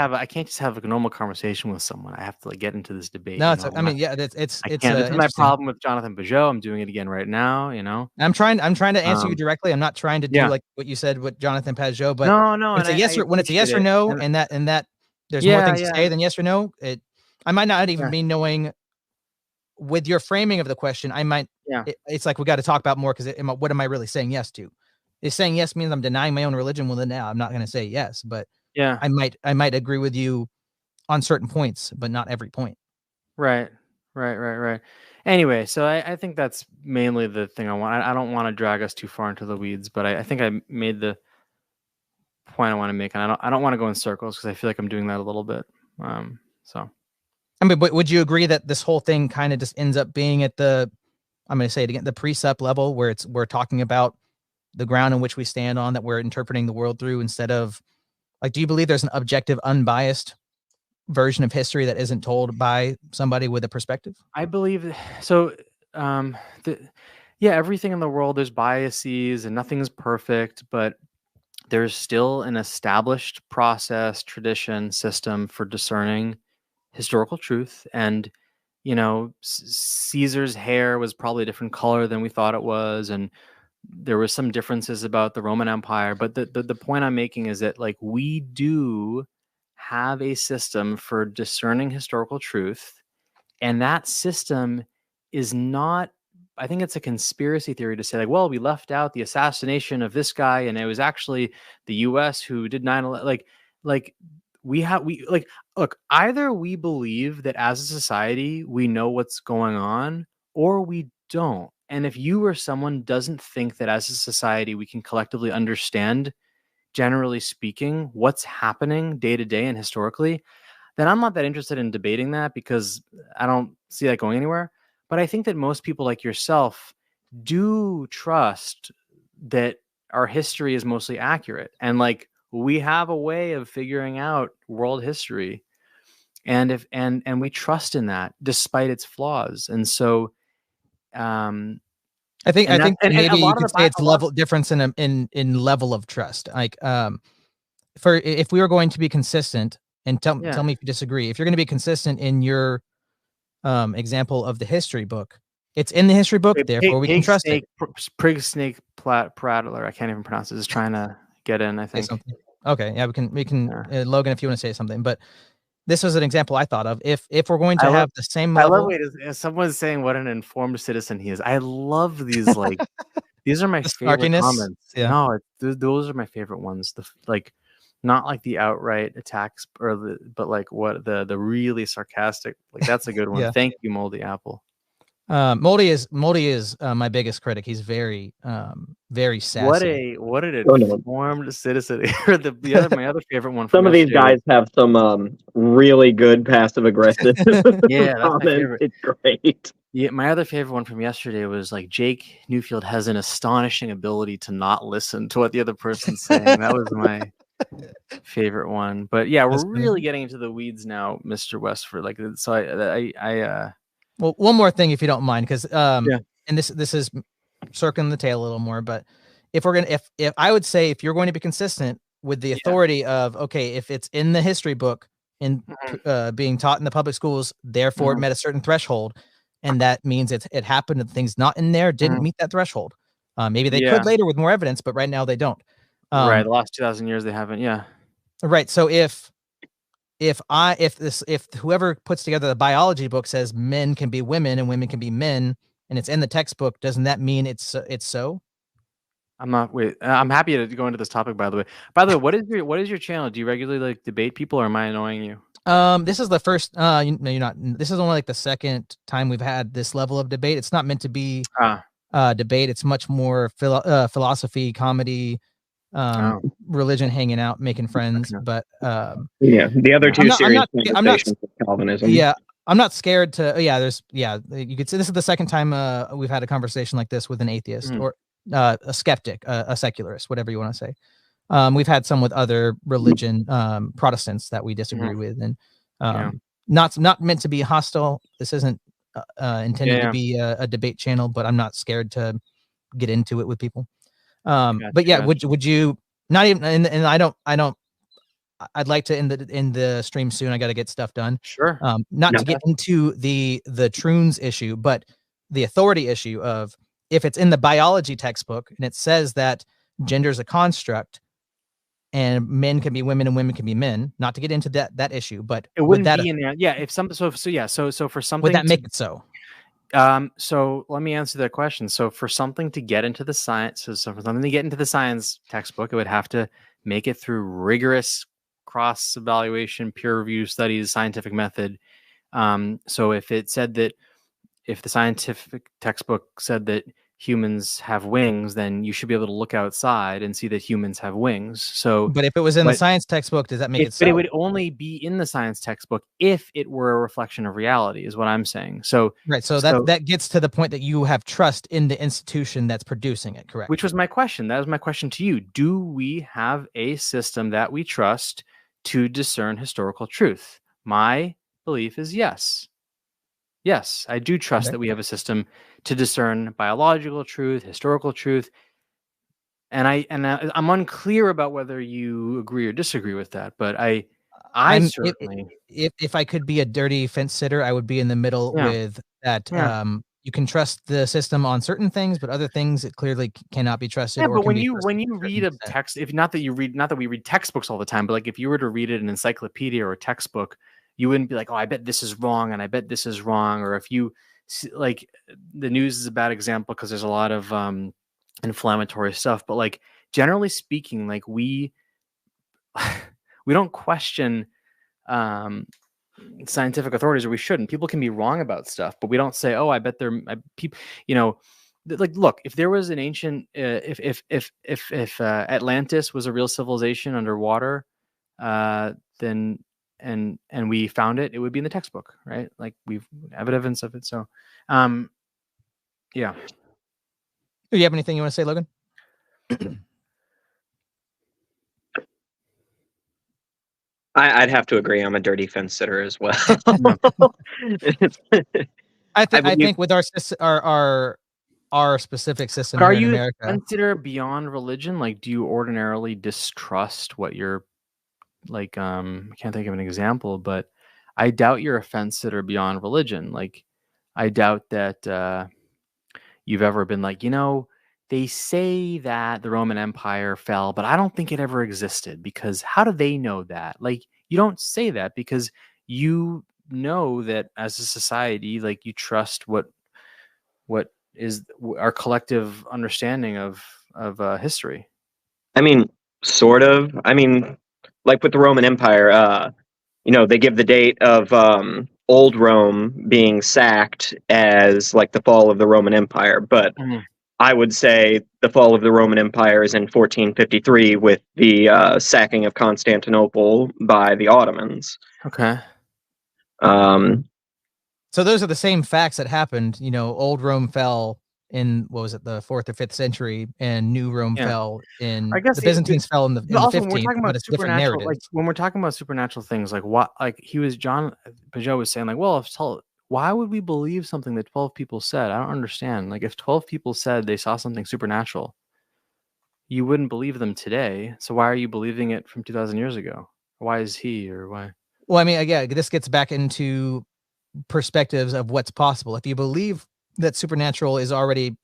have a normal conversation with someone. I have to get into this debate. No, I mean, yeah, it's this is my problem with Jonathan Peugeot. I'm doing it again right now. I'm trying to answer you directly. I'm not trying to do like what you said with Jonathan Peugeot, but no, it's a yes or when it's a yes or no, and that there's more things to say than yes or no. I might not even be knowing. With your framing of the question, I might. It's like we got to talk about more, because what am I really saying yes to? If saying yes means I'm denying my own religion, well then now I'm not going to say yes. But I might agree with you on certain points, but not every point. Right. Anyway, so I think that's mainly the thing I want. I don't want to drag us too far into the weeds, but I think I made the point I want to make, and I don't want to go in circles, because I feel like I'm doing that a little bit. So. I mean, but would you agree that this whole thing kind of just ends up being at I'm going to say it again, the precept level, where we're talking about the ground in which we stand on, that we're interpreting the world through, instead of do you believe there's an objective, unbiased version of history that isn't told by somebody with a perspective? I believe so. Everything in the world, there's biases and nothing's perfect, but there's still an established process, tradition, system for discerning historical truth. And Caesar's hair was probably a different color than we thought it was, and there were some differences about the Roman Empire. But the point I'm making is that we do have a system for discerning historical truth, and that system is not. I think it's a conspiracy theory to say well, we left out the assassination of this guy, and it was actually the U.S. who did 9/11. Look, either we believe that as a society we know what's going on, or we don't. And if you or someone doesn't think that as a society we can collectively understand, generally speaking, what's happening day to day and historically, then I'm not that interested in debating that, because I don't see that going anywhere. But I think that most people like yourself do trust that our history is mostly accurate, and we have a way of figuring out world history, and we trust in that despite its flaws. And so I think maybe you could say it's difference in level of trust. If we were going to be consistent, and tell me if you disagree, if you're going to be consistent in your example of the history book, it's in the history book, therefore we can trust it. Prig snake prattler, I can't even pronounce it, is trying to get in, I think. Okay, yeah, we can Logan, if you want to say something. But this was an example I thought of. If we're going to have the same level, someone's saying what an informed citizen he is. I love these these are my favorite comments. Yeah. No, those are my favorite ones. Not the outright attacks, but the really sarcastic. That's a good one. Yeah. Thank you, Moldy Apple. Moldy is my biggest critic. He's very sassy. What an informed citizen. My other favorite one. Some of these guys have some really good passive aggressive. Yeah, that's my favorite. It's great. Yeah, my other favorite one from yesterday was Jake Newfield has an astonishing ability to not listen to what the other person's saying. That was my favorite one. But yeah, we're really getting into the weeds now, Mr. Westford. So I well, one more thing, if you don't mind, because and this is circling the tail a little more, but if I would say, if you're going to be consistent with the authority of, okay, if it's in the history book and being taught in the public schools, therefore it met a certain threshold, and that means it happened, and things not in there didn't meet that threshold. Maybe they could later with more evidence, but right now they don't. Right, the last 2,000 years they haven't. Yeah. Right. So if whoever puts together the biology book says men can be women and women can be men, and it's in the textbook, doesn't that mean it's so? I'm not. Wait, I'm happy to go into this topic. By the way, what is your channel? Do you regularly like debate people, or am I annoying you? This is the first. No, you're not. This is only like the second time we've had this level of debate. It's not meant to be debate. It's much more philosophy, comedy, religion, hanging out, making friends. Okay. But yeah, the other two series I'm not conversations with Calvinism. Yeah, I'm not scared to. You could say this is the second time we've had a conversation like this with an atheist or a skeptic, a secularist, whatever you want to say. We've had some with other religion, Protestants that we disagree with, and not meant to be hostile. This isn't intended to be a debate channel, but I'm not scared to get into it with people. But yeah, would you not even? And I don't. I'd like to end the stream soon. I got to get stuff done. Sure. Not to get into the Troons issue, but the authority issue of if it's in the biology textbook and it says that gender is a construct and men can be women and women can be men. Not to get into that issue, but it wouldn't be in there. Yeah. If some so for something, would that make it so? So let me answer that question. So for something to get into the science, so for something to get into the science textbook, it would have to make it through rigorous cross evaluation, peer review studies, scientific method. So if it said that, if the scientific textbook said that humans have wings, then you should be able to look outside and see that humans have wings. So, but if it was in the science textbook, does that make it so? But it would only be in the science textbook if it were a reflection of reality, is what I'm saying. So, right. So that gets to the point that you have trust in the institution that's producing it, correct? Which was my question. That was my question to you. Do we have a system that we trust to discern historical truth? My belief is yes. Yes, I do trust that we have a system to discern biological truth, historical truth, and I'm unclear about whether you agree or disagree with that. But I'm certainly, if I could be a dirty fence sitter, I would be in the middle with that. You can trust the system on certain things, but other things it clearly cannot be trusted. Yeah, but when you read a text, not that we read textbooks all the time, but like if you were to read an encyclopedia or a textbook, you wouldn't be like, oh, I bet this is wrong, and I bet this is wrong. Or if you like, the news is a bad example because there's a lot of inflammatory stuff. But like generally speaking, like we don't question scientific authorities, or we shouldn't. People can be wrong about stuff, but we don't say, oh, I bet they're people. You know, like look, if there was an ancient, if Atlantis was a real civilization underwater, then and we found it, it would be in the textbook, right? Like we've evidence of it. So, yeah. Do you have anything you want to say, Logan? I'd have to agree. I'm a dirty fence sitter as well. I think with our specific system here in you America, consider beyond religion? Like, do you ordinarily distrust what you're like? I can't think of an example, but I doubt you're a fence sitter beyond religion. Like, I doubt that you've ever been like, they say that the Roman Empire fell, but I don't think it ever existed, because how do they know that? Like, you don't say that because you know that as a society, like, you trust what is our collective understanding of history. I mean, sort of. I mean, like with the Roman Empire, they give the date of old Rome being sacked as like the fall of the Roman Empire, but I would say the fall of the Roman Empire is in 1453 with the sacking of Constantinople by the Ottomans. Okay. So those are the same facts that happened. Old Rome fell in, what was it, the 4th or 5th century, and New Rome fell in. I guess the Byzantines fell in the 15th. But it's different narratives. Like when we're talking about supernatural things, like what, like John Pajot was saying, like, well, why would we believe something that 12 people said? I don't understand. Like, if 12 people said they saw something supernatural, you wouldn't believe them today. So why are you believing it from 2,000 years ago? Why is he, or why? Well, I mean, again, this gets back into perspectives of what's possible. If you believe that supernatural is already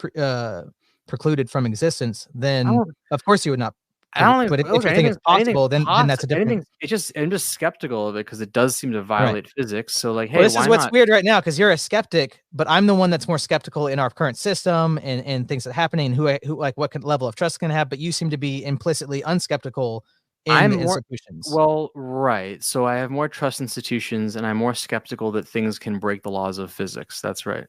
precluded from existence, then of course you would not I don't think. But if Look, you think it's possible, then that's a different. I'm just skeptical of it because it does seem to violate physics. So like, hey, well, this why is what's not? weird right now because you're a skeptic, but I'm the one that's more skeptical in our current system and things that are happening, who like what level of trust can I have. But you seem to be implicitly unskeptical in the institutions. Well, right. So I have more trust institutions, and I'm more skeptical that things can break the laws of physics. That's right.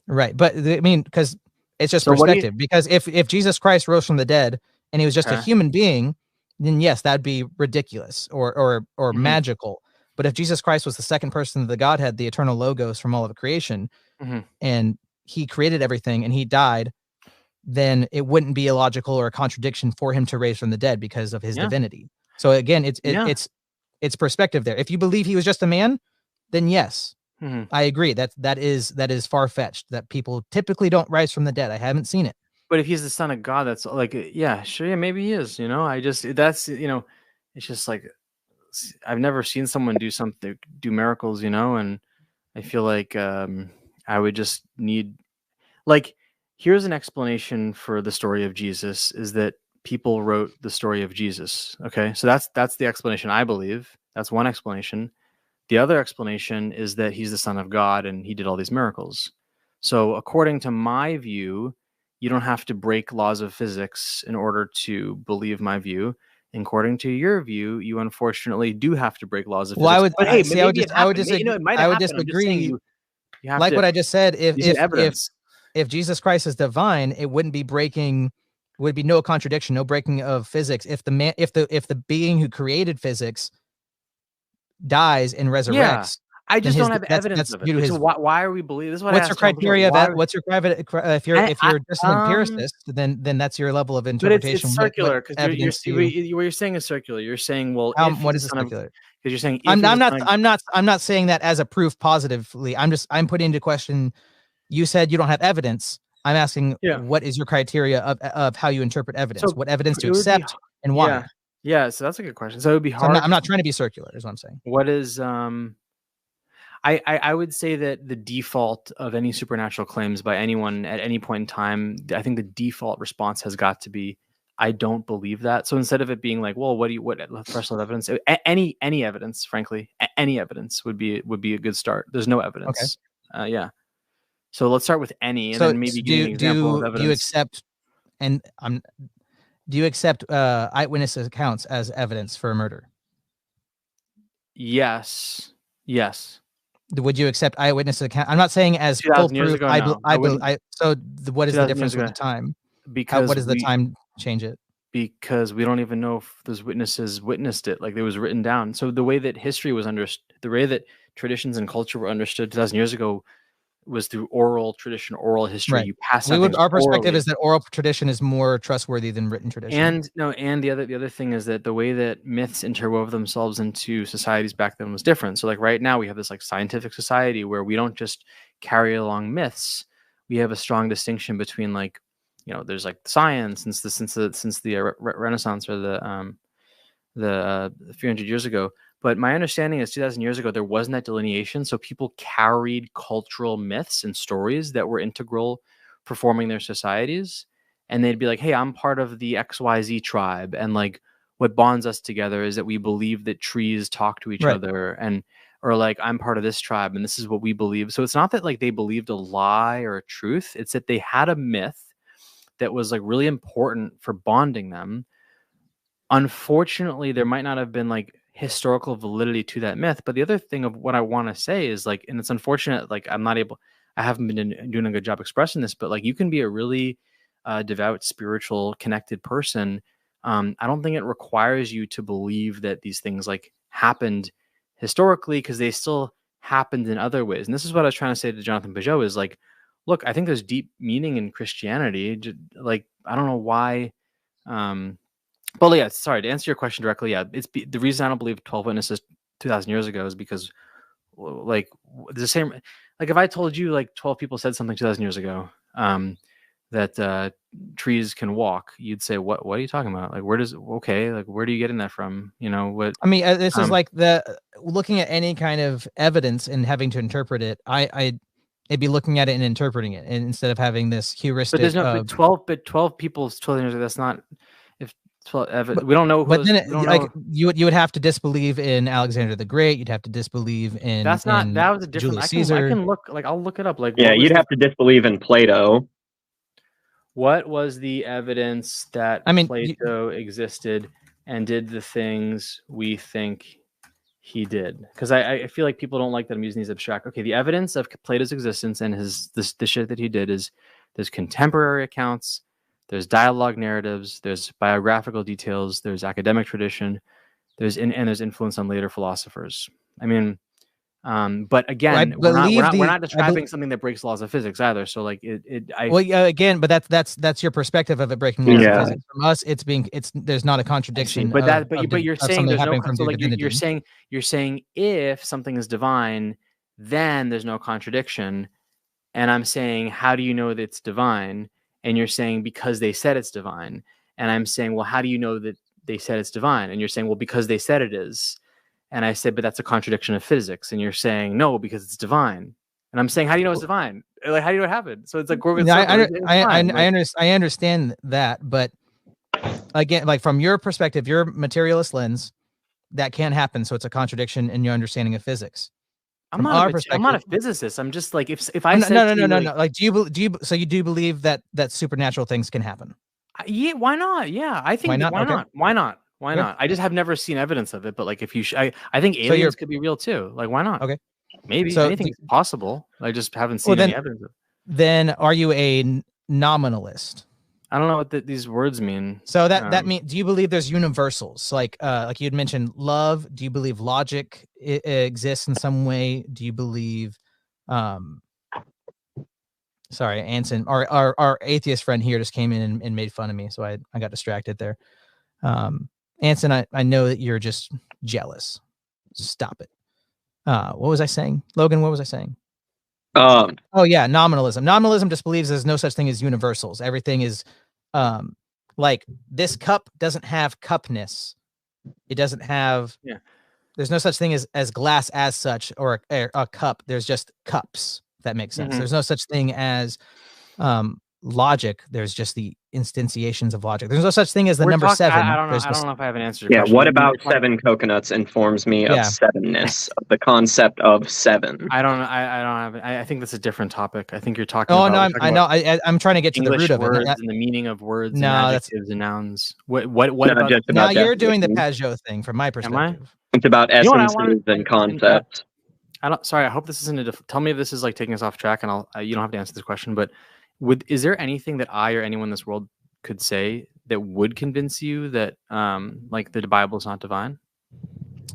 Right, but I mean, because it's just So what do you- perspective. Because if Jesus Christ rose from the dead and he was just a Okay. human being, then yes, that'd be ridiculous or Mhm. magical. But if Jesus Christ was the second person of the Godhead, the eternal logos from all of creation, Mhm. and he created everything and he died, then it wouldn't be illogical or a contradiction for him to raise from the dead because of his Yeah. divinity. So again, Yeah. it's perspective there. If you believe he was just a man, then yes, Mhm. I agree. That is far-fetched. That people typically don't rise from the dead. I haven't seen it. But if he's the son of God, that's like, yeah, sure, yeah, maybe he is. You know, it's just like I've never seen someone do miracles. You know, and I feel like I would just need like here's an explanation for the story of Jesus is that people wrote the story of Jesus. Okay, so that's the explanation I believe. That's one explanation. The other explanation is that he's the son of God and he did all these miracles. So according to my view, you don't have to break laws of physics in order to believe my view. And according to your view, you unfortunately do have to break laws of Well, physics. But hey, maybe it I would happened. disagree. You know, it might I have would happened. I'm just saying disagree. you have Like to. what I just said, You said evidence. if Jesus Christ is divine, it wouldn't be breaking. Would be no contradiction, no breaking of physics. If the being who created physics dies and resurrects, Yeah, I just don't have that's evidence of it. due to his. So why are we believing? This is what I What's your asked John Bishop, criteria? why- What's your private? If you're just an empiricist, then that's your level of But interpretation. it's circular because evidence what you're saying is circular. You're saying, well, if what he's is the a son of, circular? because you're saying if I'm he's the not son of, I'm not saying that as a proof positively. I'm putting into question. You said you don't have evidence. I'm asking Yeah. what is your criteria of how you interpret evidence? So what evidence to it would be accept and why? yeah. So that's a good question. So it would be So hard. I'm not trying to be circular, is what I'm saying. What is I would say that the default of any supernatural claims by anyone at any point in time, I think the default response has got to be, I don't believe that. So instead of it being like, well, what threshold evidence? Any evidence, frankly, any evidence would be a good start. There's no evidence. Okay. Yeah. So let's start with any, and then maybe give me an example of evidence. Do you accept do you accept eyewitness accounts as evidence for a murder? Yes. Yes. Would you accept eyewitness account? I'm not saying as full proof. Ago, no. What is the difference with the time? Because what does the time change it? Because we don't even know if those witnesses witnessed it, like it was written down. So the way that history was understood, the way that traditions and culture were understood 2,000 years ago was through oral tradition, oral history. Right. You pass our perspective orally. is that oral tradition is more trustworthy than written tradition. And the other thing is that the way that myths interwove themselves into societies back then was different. So like right now we have this like scientific society where we don't just carry along myths. We have a strong distinction between like, you know, there's like science since the Renaissance or the 300 years ago. But my understanding is 2,000 years ago, there wasn't that delineation. So people carried cultural myths and stories that were integral for forming their societies. And they'd be like, hey, I'm part of the XYZ tribe. And like what bonds us together is that we believe that trees talk to each other. Or like, I'm part of this tribe and this is what we believe. So it's not that like they believed a lie or a truth. It's that they had a myth that was like really important for bonding them. Unfortunately, there might not have been like historical validity to that myth. But the other thing of what I want to say is like, and it's unfortunate, like I haven't been doing a good job expressing this, but like you can be a really devout, spiritual, connected person. I don't think it requires you to believe that these things like happened historically, because they still happened in other ways. And this is what I was trying to say to Jonathan Peugeot is like, look, I think there's deep meaning in Christianity. Like, I don't know why. But yeah, sorry to answer your question directly. Yeah, the reason I don't believe 12 witnesses 2,000 years ago is because, like, the same. Like, if I told you like 12 people said something 2,000 years ago, that trees can walk, you'd say, "What are you talking about? Like, where are you getting that from? You know what?" I mean, this is like looking at any kind of evidence and having to interpret it. I'd be looking at it and interpreting it, and instead of having this heuristic. But there's no 12 people 12 years ago. That's not. We don't know. But then, like, you would have to disbelieve in Alexander the Great. You'd have to disbelieve in. That was a different. Julius Caesar. I can look. Like, I'll look it up. Like, yeah, you'd have to disbelieve in Plato. What was the evidence that Plato existed and did the things we think he did? Because I feel like people don't like that I'm using these abstract. Okay, the evidence of Plato's existence and the shit that he did is there's contemporary accounts, there's dialogue narratives, there's biographical details, there's academic tradition, there's influence on later philosophers. I mean, but again, we're not describing something that breaks laws of physics either. So like again, but that's your perspective of it breaking laws of physics. From us, there's not a contradiction. But you're saying there's no. So like you're saying if something is divine, then there's no contradiction. And I'm saying, how do you know that it's divine? And you're saying because they said it's divine. And I'm saying, well, how do you know that they said it's divine? And you're saying, well, because they said it is. And I said, but that's a contradiction of physics. And you're saying, no, because it's divine. And I'm saying, how do you know it's divine? Like, how do you know it happened? So it's like, I understand that. But again, like from your perspective, your materialist lens, that can't happen. So it's a contradiction in your understanding of physics. I'm not a physicist. I'm just like, if I said no. Like, do you so you do believe that supernatural things can happen? Yeah. Why not? Yeah. I think, why not? Why not? I just have never seen evidence of it, but like if you, I think aliens could be real too. Like, why not? Okay, maybe anything's possible. I just haven't seen any evidence of it. Then, are you a nominalist? I don't know what these words mean. So that means, do you believe there's universals? Like you'd mentioned love. Do you believe logic exists in some way? Do you believe, sorry, Anson, our atheist friend here just came in and made fun of me, so I got distracted there. Anson, I know that you're just jealous. Stop it. What was I saying? Logan, what was I saying? Oh yeah, nominalism. Nominalism just believes there's no such thing as universals. Everything is like this cup doesn't have cupness. It doesn't have there's no such thing as glass as such or a cup. There's just cups, if that makes sense. There's no such thing as logic. There's just the instantiations of logic. There's no such thing as the number 7. I don't know if I have an answer to your question. What about 7 coconuts informs me of sevenness, of the concept of 7? I don't have. I think that's a different topic. I think you're talking. I'm trying to get to the root of it. Words and the meaning of words and adjectives and nouns. What about? Now you're doing the Pajot thing from my perspective. It's about essences and concepts. Sorry, I hope this isn't tell me if this is like taking us off track, and you don't have to answer this question, but is there anything that I or anyone in this world could say that would convince you that like the Bible is not divine?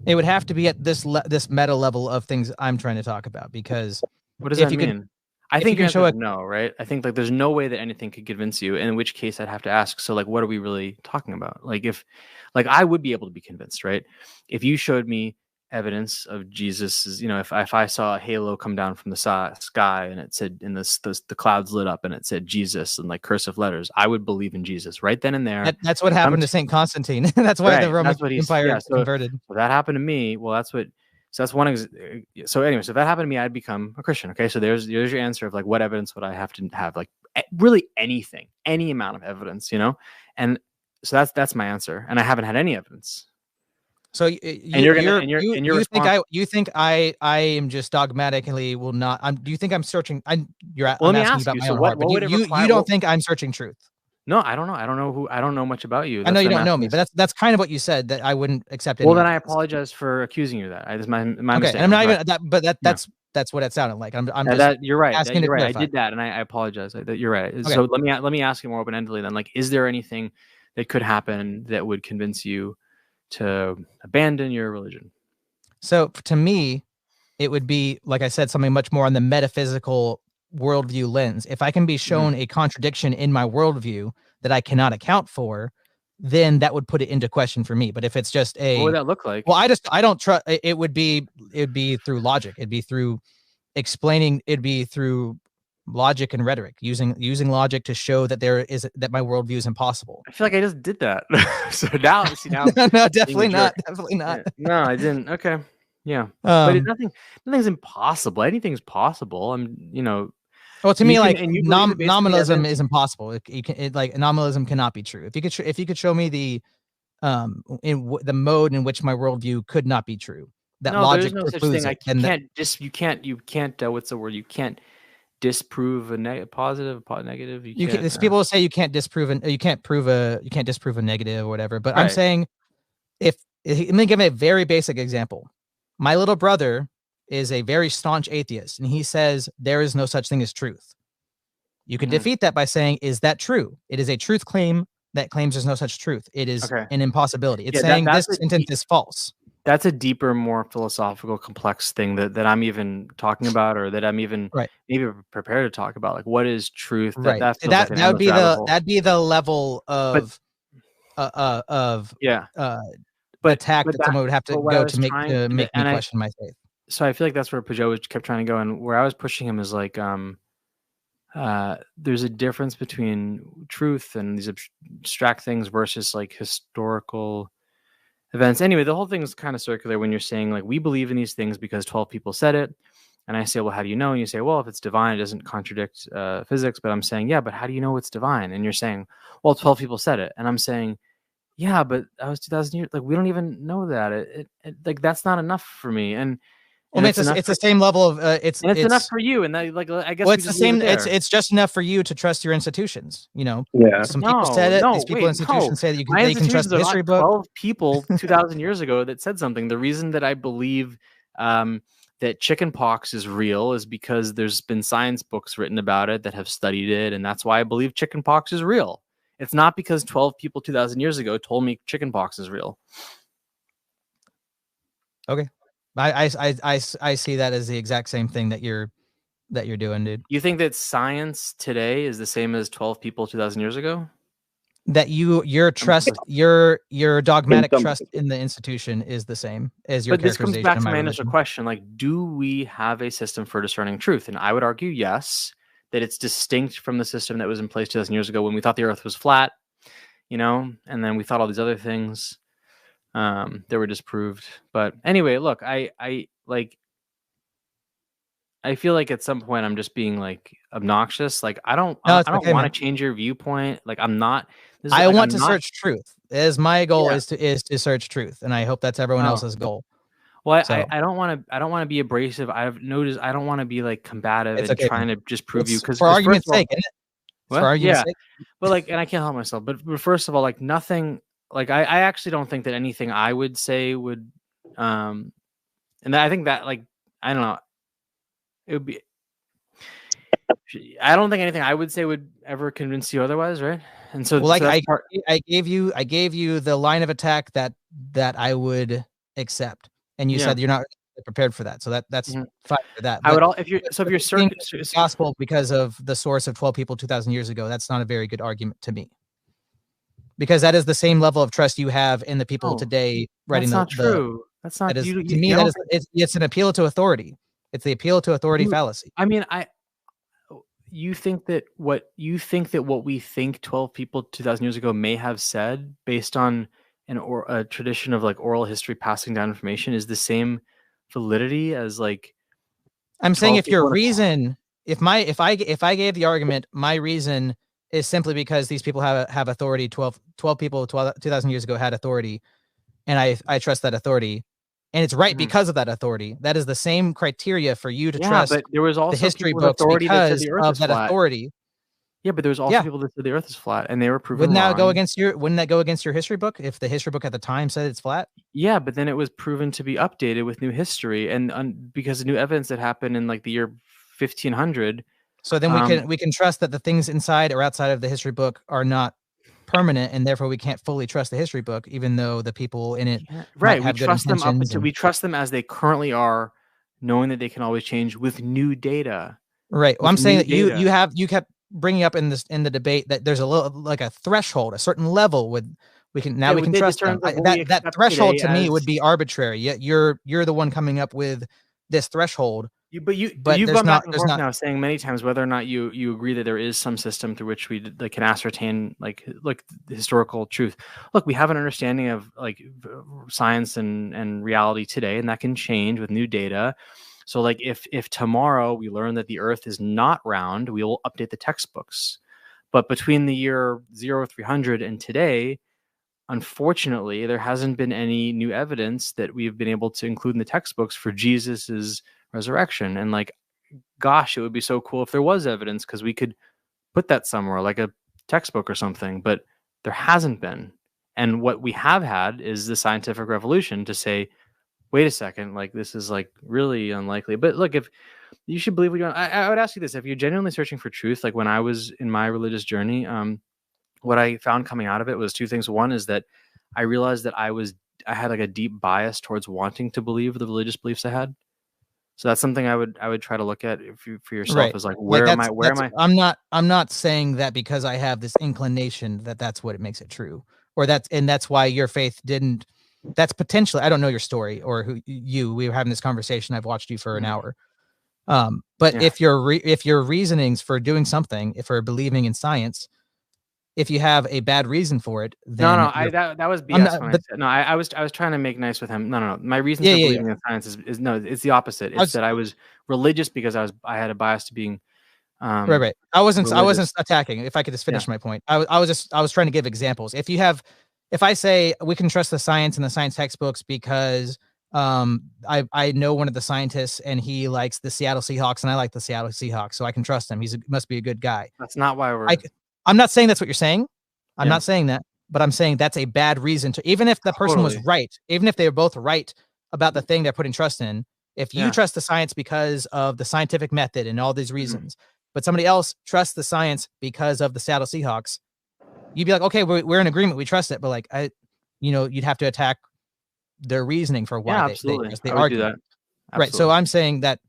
It would have to be at this meta level of things I'm trying to talk about, because what does that mean? I think you can show it. No, right? I think like there's no way that anything could convince you, in which case I'd have to ask, so like what are we really talking about? Like if like I would be able to be convinced, right? If you showed me evidence of Jesus, if I saw a halo come down from the sky and it said the clouds lit up and it said Jesus in like cursive letters, I would believe in Jesus right then and there. That's what happened to Saint Constantine. That's why the Roman Empire converted. So that happened to me. Well, that's one. So anyway, so if that happened to me, I'd become a Christian. Okay, so there's your answer of like what evidence would I have to have? Like really anything, any amount of evidence, and so that's my answer, and I haven't had any evidence. So you think I am just dogmatically will not. Do you think I'm searching? You're asking me about my own heart, but you don't think I'm searching truth? No, I don't know. I don't know much about you. I know you don't know me, but that's kind of what you said, that I wouldn't accept it. Well, then I apologize for accusing you of that. It's my mistake. And I'm not even that, but that's what it sounded like. I'm just you're right. You're right. I did that, and I apologize. You're right. Okay. So let me ask you more open-endedly then. Like, is there anything that could happen that would convince you to abandon your religion? So to me, it would be, like I said, something much more on the metaphysical worldview lens. If I can be shown a contradiction in my worldview that I cannot account for, then that would put it into question for me. But if it's just what would that look like? Well, I don't trust. It'd be through logic. It'd be through explaining. It'd be through logic and rhetoric, using logic to show that that my worldview is impossible. I feel like I just did that. So now no, definitely not. Definitely not. No, I didn't. Okay. Yeah. But nothing's impossible. Anything's possible. Well, to me, like nominalism is impossible. Like nominalism cannot be true. If you could show me the mode in which my worldview could not be true. That No, logic there's no such precludes thing. it. You can't. What's the word? You can't disprove a positive, negative. You can't. People will say you can't disprove you can't disprove a negative or whatever. But I'm Right. saying let me give a very basic example. My little brother is a very staunch atheist, and he says there is no such thing as truth. You can defeat that by saying, is that true? It is a truth claim that claims there's no such truth. It is an impossibility. It's saying this sentence is false. That's a deeper, more philosophical, complex thing that I'm even talking about, or that I'm even maybe prepared to talk about. Like, what is truth? Right. That would be the level of attack that someone would have to go to make me question my faith. So I feel like that's where Peugeot kept trying to go, and where I was pushing him is like, there's a difference between truth and these abstract things versus like historical events. Anyway, the whole thing is kind of circular when you're saying like, we believe in these things because 12 people said it. And I say, well, how do you know? And you say, well, if it's divine, it doesn't contradict physics. But I'm saying, yeah, but how do you know it's divine? And you're saying, well, 12 people said it. And I'm saying, yeah, but that was 2,000 years. Like, we don't even know that. Like, that's not enough for me. And it's the same level of it's enough for you. And that, like, I guess it's the same. It's just enough for you to trust your institutions. You know, some people said it. These people institutions say that they can trust the history book. 12 people 2,000 years ago that said something. The reason that I believe that chickenpox is real is because there's been science books written about it that have studied it, and that's why I believe chickenpox is real. It's not because 12 people 2,000 years ago told me chickenpox is real. Okay. I see that as the exact same thing that you're doing, dude. You think that science today is the same as 12 people 2,000 years ago? That your trust, your dogmatic trust in the institution is the same as your characterization. But this comes back to my initial question: like, do we have a system for discerning truth? And I would argue yes, that it's distinct from the system that was in place 2,000 years ago when we thought the Earth was flat, you know, and then we thought all these other things that were disproved. But anyway, look, I feel like at some point I'm just being like obnoxious. Like, I don't want to change your viewpoint. Like, I'm not. I want to search truth. As my goal is to search truth, and I hope that's everyone else's goal. Well, I don't want to be abrasive. I've noticed I don't want to be like combative and trying to just prove you, because for argument's sake, isn't it? For argument's sake. But like, and I can't help myself. But first of all, like nothing. Like I actually don't think that anything I would say would, and I think that, like, I don't know, it would be. I don't think anything I would say would ever convince you otherwise, right? And so, well, like I gave you the line of attack that I would accept, and you said you're not prepared for that, so that's fine for that. I would if you're certain gospel because of the source of 12 people 2,000 years ago, that's not a very good argument to me, because that is the same level of trust you have in the people today writing. That's not true. That's not to me. That is it's an appeal to authority. It's the appeal to authority fallacy. I mean, you think that what we think 12 people 2,000 years ago may have said, based on a tradition of like oral history passing down information, is the same validity as like. I'm saying if your reason, if I gave the argument, my reason is simply because these people have authority. 12 people 2,000 years ago had authority, and I trust that authority. And it's right because of that authority. That is the same criteria for you to trust. But there was also the history books because of that authority. Yeah, but there was also people that said the Earth is flat, and they were proven wrong. Wouldn't that go against your history book if the history book at the time said it's flat? Yeah, but then it was proven to be updated with new history and because of new evidence that happened in like the year 1500. So then we can trust that the things inside or outside of the history book are not permanent, and therefore we can't fully trust the history book, even though the people in it we trust them we trust them as they currently are, knowing that they can always change with new data. Right. Well, I'm saying that you kept bringing up in the debate that there's a little like a threshold, a certain level we can trust them. That threshold to me would be arbitrary. Yet you're the one coming up with this threshold. But you've gone back and forth now, saying many times whether or not you agree that there is some system through which we can ascertain like the historical truth. Look, we have an understanding of like science and reality today, and that can change with new data. So like if tomorrow we learn that the Earth is not round, we will update the textbooks. But between the year 0300 and today, unfortunately, there hasn't been any new evidence that we've been able to include in the textbooks for Jesus's resurrection. And like, gosh, it would be so cool if there was evidence, because we could put that somewhere, like a textbook or something, but there hasn't been. And what we have had is the scientific revolution to say, wait a second, like this is like really unlikely. But look, if you should believe what you want, I would ask you this: if you're genuinely searching for truth, like when I was in my religious journey, what I found coming out of it was two things. One is that I realized that I had like a deep bias towards wanting to believe the religious beliefs I had. So that's something I would try to look at for yourself, Right. is like, where am I? I'm not saying that because I have this inclination that's what it makes it true, or that's why your faith didn't. That's potentially, I don't know your story or we were having this conversation. I've watched you for an hour. But Yeah. if your reasonings for doing something, if for believing in science, if you have a bad reason for it, then that was BS when I said no. I was trying to make nice with him. No. My reason for believing in science is no. It's the opposite. It's that I was religious because I had a bias to being. Right. I wasn't attacking. If I could just finish my point, I was trying to give examples. If I say we can trust the science and the science textbooks because I know one of the scientists and he likes the Seattle Seahawks and I like the Seattle Seahawks, so I can trust him. Must be a good guy. That's not why I'm not saying that's what you're saying. I'm not saying that, but I'm saying that's a bad reason to, even if the person was right, even if they were both right about the thing they're putting trust in, if you trust the science because of the scientific method and all these reasons, but somebody else trusts the science because of the Seattle Seahawks, you'd be like, okay, we're in agreement. We trust it. But like, you'd have to attack their reasoning for why they argue that. Right. So I'm saying that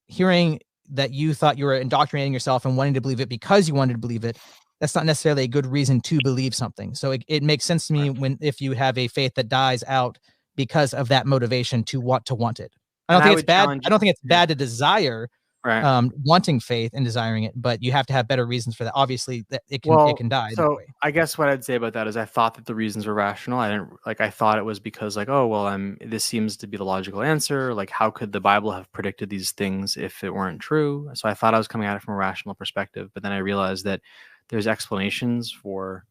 hearing that you thought you were indoctrinating yourself and wanting to believe it because you wanted to believe it, that's not necessarily a good reason to believe something. So it makes sense to me if you have a faith that dies out because of that motivation to want it. I don't think it's bad. I don't think it's bad to desire wanting faith and desiring it, but you have to have better reasons for that. Obviously, that it can die that way. I guess what I'd say about that is I thought that the reasons were rational. I thought it was because like, oh well, this seems to be the logical answer. Like, how could the Bible have predicted these things if it weren't true? So I thought I was coming at it from a rational perspective, but then I realized that there's explanations for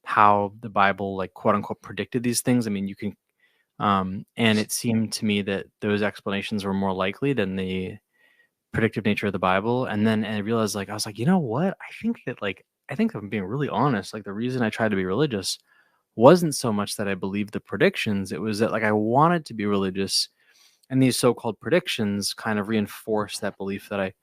how the Bible, like, quote unquote, predicted these things. I mean, you can, and it seemed to me that those explanations were more likely than the predictive nature of the Bible. And then I realized, like, I was like, you know what? I think I'm being really honest. Like, the reason I tried to be religious wasn't so much that I believed the predictions. It was that, like, I wanted to be religious, and these so-called predictions kind of reinforced that belief that I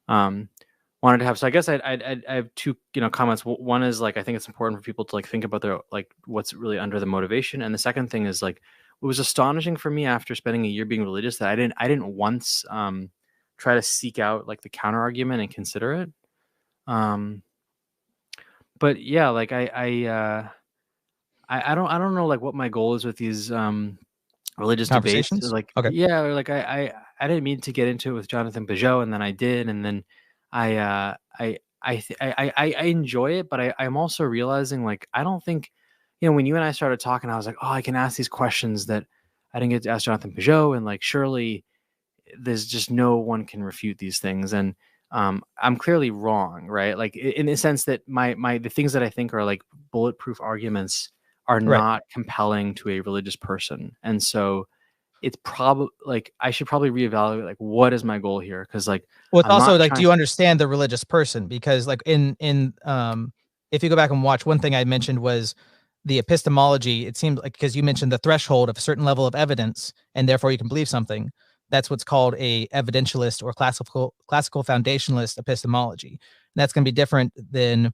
wanted to have. So I guess I have two, comments. One is, like, I think it's important for people to, like, think about their, like, what's really under the motivation. And the second thing is, like, it was astonishing for me after spending a year being religious that I didn't once try to seek out, like, the counter argument and consider it. But yeah, like, I don't know, like, what my goal is with these religious debates. Like, okay. Yeah, like I didn't mean to get into it with Jonathan Peugeot, and then I did, and then I enjoy it, but I'm also realizing, like, I don't think, when you and I started talking, I was like, oh, I can ask these questions that I didn't get to ask Jonathan Peugeot, and, like, surely there's just no one can refute these things. And I'm clearly wrong, right? Like, in the sense that the things that I think are, like, bulletproof arguments are not compelling to a religious person. And so it's probably, like, I should probably reevaluate, like, what is my goal here? Because, like, well, it's also, like, do you understand the religious person? Because, like, in if you go back and watch, one thing I mentioned was the epistemology. It seemed like, because you mentioned the threshold of a certain level of evidence, and therefore you can believe something. That's what's called a evidentialist or classical foundationalist epistemology. And that's going to be different than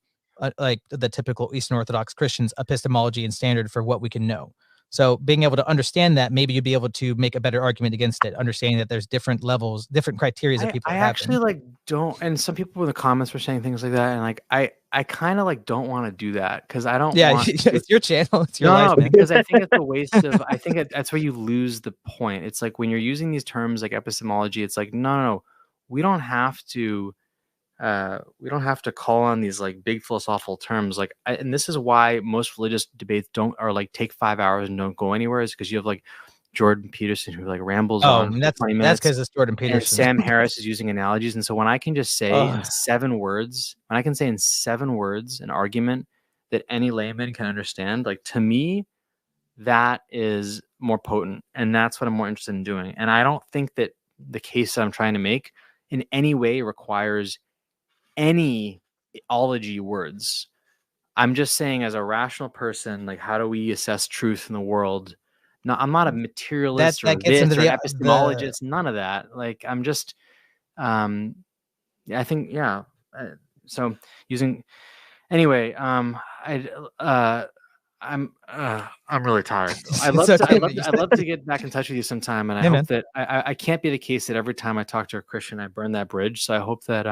like the typical Eastern Orthodox Christians' epistemology and standard for what we can know. So being able to understand that, maybe you'd be able to make a better argument against it, understanding that there's different levels, different criteria that people have. I actually, like, don't, and some people in the comments were saying things like that, and, like, I kind of, like, don't want to do that, because I don't want to, it's your channel, it's your life, man. Because I think it's a waste of, I think that's where you lose the point. It's like, when you're using these terms like epistemology, it's like, no, we don't have to call on these, like, big philosophical terms. Like, and this is why most religious debates like, take 5 hours and don't go anywhere, is because you have, like, Jordan Peterson, who, like, rambles on. That's because it's Jordan Peterson. And Sam Harris is using analogies. And so when I can just say in 7 words, an argument that any layman can understand, like to me, that is more potent, and that's what I'm more interested in doing. And I don't think that the case that I'm trying to make in any way requires any ology words. I'm just saying, as a rational person, like, how do we assess truth in the world? No, I'm not a materialist or gets into this or an the epistemologist. None of that. Like, I'm just, I think, yeah. So using, anyway, I'm really tired. I'd love to get back in touch with you sometime, and I hope that I can't be the case that every time I talk to a Christian I burn that bridge. So I hope that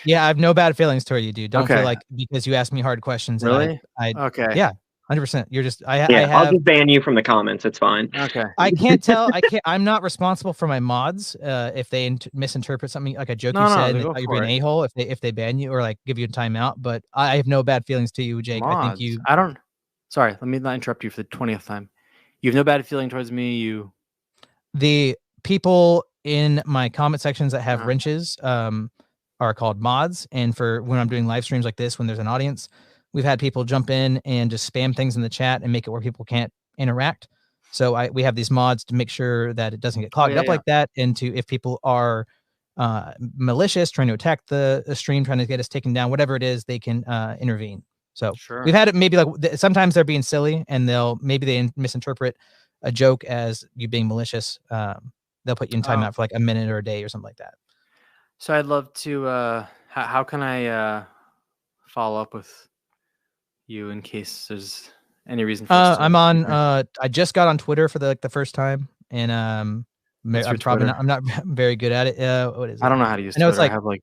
yeah, I have no bad feelings toward you, dude. Don't feel like because you ask me hard questions. Really? Okay. Yeah, 100%. You're just I'll just ban you from the comments. It's fine. Okay. I can't tell. I'm not responsible for my mods. If they misinterpret something like a joke you said, and you're being an a-hole. If they ban you or like give you a timeout. But I have no bad feelings to you, Jake. Mods. I think you. I don't. Sorry, let me not interrupt you for the 20th time. You have no bad feeling towards me. The people in my comment sections that have wrenches are called mods, and for when I'm doing live streams like this, when there's an audience, we've had people jump in and just spam things in the chat and make it where people can't interact. So we have these mods to make sure that it doesn't get clogged up like that, and to if people are malicious, trying to attack the stream, trying to get us taken down, whatever it is, they can intervene. So we've had it maybe like sometimes they're being silly and maybe they misinterpret a joke as you being malicious. They'll put you in timeout for like a minute or a day or something like that. So I'd love to, how can I follow up with you in case there's any reason for I'm on, I just got on Twitter for the first time, and I'm not very good at it. What is it? I don't know how to use Twitter. It's like,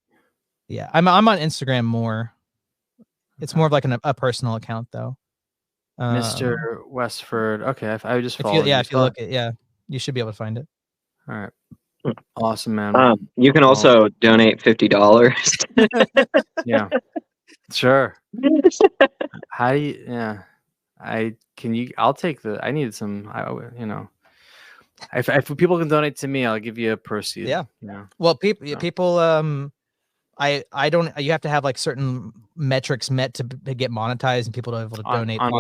yeah, I'm on Instagram more. It's more of like a personal account though. Mr. Westford. Okay, I just followed. If you look at, you should be able to find it. All right, awesome, man. You can also donate $50. Yeah, sure. How do you? Yeah, I'll take I need some. If people can donate to me, I'll give you a proceed. Yeah. Well, people. I don't. You have to have like certain metrics met to get monetized and people to be able to donate. On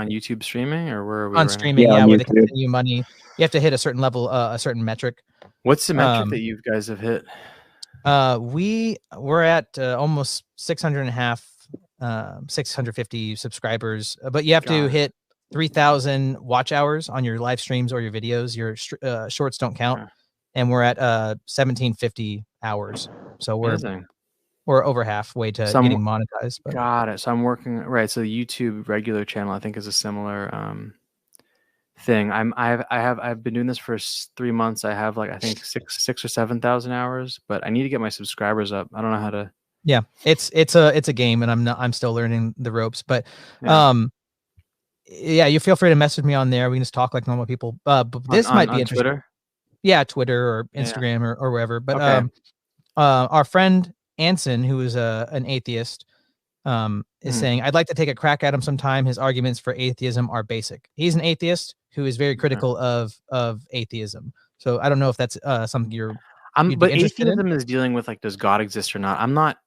YouTube streaming, or where are we? On streaming, where they can send you money. You have to hit a certain level, a certain metric. What's the metric that you guys have hit? We're at almost 650 subscribers, but you have to hit 3,000 watch hours on your live streams or your videos. Your shorts don't count, and we're at 1,750 hours. So we're over halfway to getting monetized. But. Got it. So I'm working right. So the YouTube regular channel, I think, is a similar thing. I've been doing this for 3 months. I have like I think 6,000 or 7,000 hours, but I need to get my subscribers up. I don't know how to. Yeah, it's a game, and I'm still learning the ropes. But you feel free to message me on there. We can just talk like normal people. But this might be interesting. Twitter? Yeah, Twitter or Instagram or wherever. But our friend Anson, who is an atheist, is saying, I'd like to take a crack at him sometime. His arguments for atheism are basic. He's an atheist who is very critical of atheism. So I don't know if that's something but atheism is dealing with like, does God exist or not? I'm not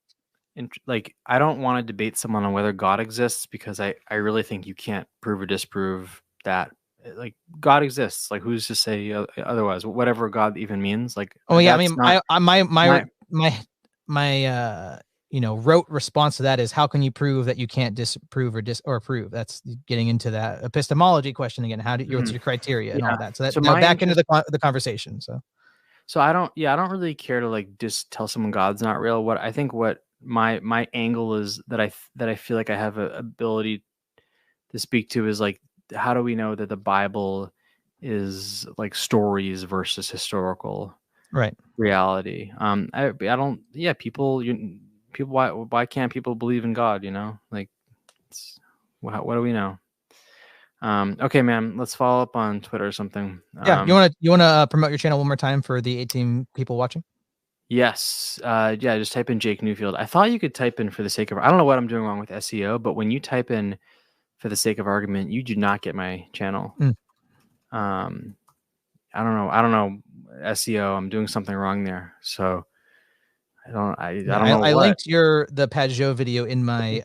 I don't want to debate someone on whether God exists, because I really think you can't prove or disprove that. Like, God exists. Like, who's to say otherwise? Whatever God even means. Like, I mean, my rote response to that is, how can you prove that you can't disprove or prove? That's getting into that epistemology question again. How do what's your criteria and all that? So that back into the conversation. So I don't really care to like just tell someone God's not real. What my angle is that I feel like I have an ability to speak to is like, how do we know that the Bible is like stories versus historical reality? I don't. Yeah, people. Why can't people believe in God? Like, what do we know? Okay, man. Let's follow up on Twitter or something. Yeah, you wanna promote your channel one more time for the 18 people watching? Yes. Just type in Jake Newfield. I thought you could type in for the sake of. I don't know what I'm doing wrong with SEO, but when you type in for the sake of argument, you do not get my channel. I don't know SEO. I'm doing something wrong there. So I don't know. I linked the Pajot video in my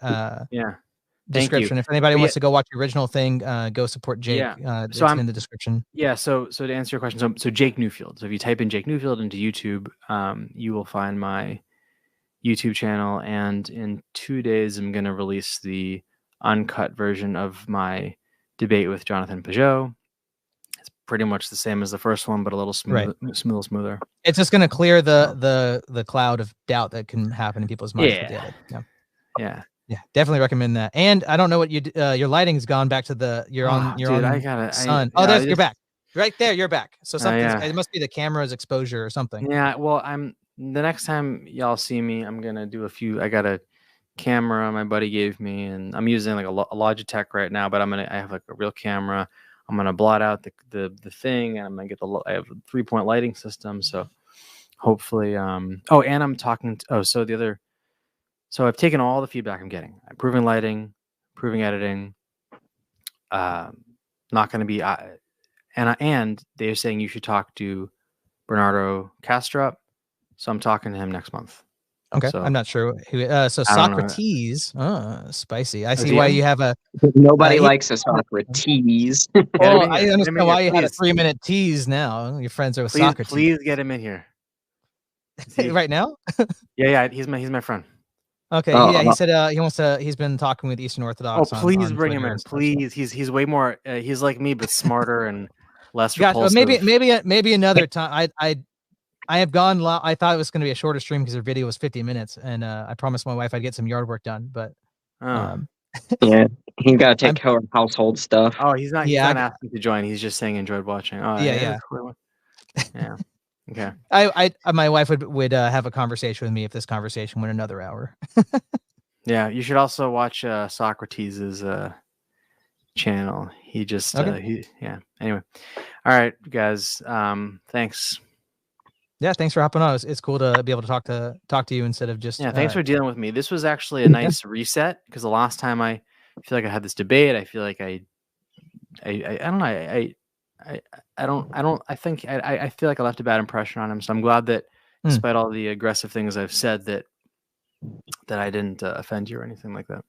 description. If anybody But wants to go watch the original thing, go support Jake. Yeah. It's in the description. Yeah. So to answer your question, so Jake Newfield. So if you type in Jake Newfield into YouTube, you will find my YouTube channel. And in 2 days, I'm going to release the uncut version of my debate with Jonathan Peugeot. It's pretty much the same as the first one, but a little smoother. It's just going to clear the cloud of doubt that can happen in people's minds. Yeah. Yeah, definitely recommend that. And I don't know what your lighting's gone back to the you're on sun. You're back. Right there, you're back. So it must be the camera's exposure or something. Yeah, well, the next time y'all see me, I'm gonna do I got a camera my buddy gave me, and I'm using like a Logitech right now, but I have like a real camera. I'm gonna blot out the thing, and I'm gonna get I have a 3-point lighting system, so hopefully and I'm talking so I've taken all the feedback I'm getting. Improving lighting, improving editing. Not going to be, and they're saying you should talk to Bernardo Kastrup. So I'm talking to him next month. Okay, so, I'm not sure who. So Socrates, spicy. I see why you have a. Nobody likes a Socrates. Well, I understand why you had a 3-minute tease. Now your friends are with Socrates. Please get him in here. Right now? Yeah, he's my friend. Okay, he said he wants to. He's been talking with Eastern Orthodox. Oh, please bring him in, please. He's way more. He's like me, but smarter and less. Gosh, maybe another time. I have gone. I thought it was going to be a shorter stream because their video was 50 minutes, and I promised my wife I'd get some yard work done. But yeah, he's got to take care of household stuff. Oh, he's not. He's not asking to join. He's just saying enjoyed watching. Oh, yeah. Okay. My wife would have a conversation with me if this conversation went another hour. Yeah, you should also watch Socrates's channel. He just Anyway, all right, guys. Thanks. Yeah, thanks for hopping on. It's cool to be able to talk to you instead of just. Yeah, thanks for dealing with me. This was actually a nice reset because the last time I feel like I had this debate, I feel like I don't know. I feel like I left a bad impression on him. So I'm glad that despite all the aggressive things I've said that I didn't offend you or anything like that.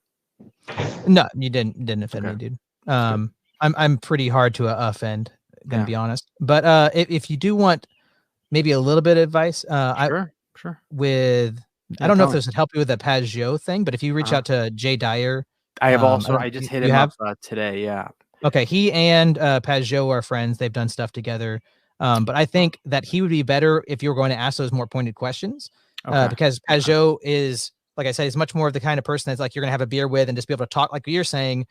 No, you didn't offend me, dude. I'm pretty hard to offend, gonna be honest. But if you do want maybe a little bit of advice, sure. I don't know if this would help you with the Peugeot thing, but if you reach out to Jay Dyer, I have I just hit him up today. Yeah. Okay, he and Peugeot are friends. They've done stuff together. But I think that he would be better if you were going to ask those more pointed questions. Because Peugeot is, like I said, he's much more of the kind of person that's like you're going to have a beer with and just be able to talk, like you're saying,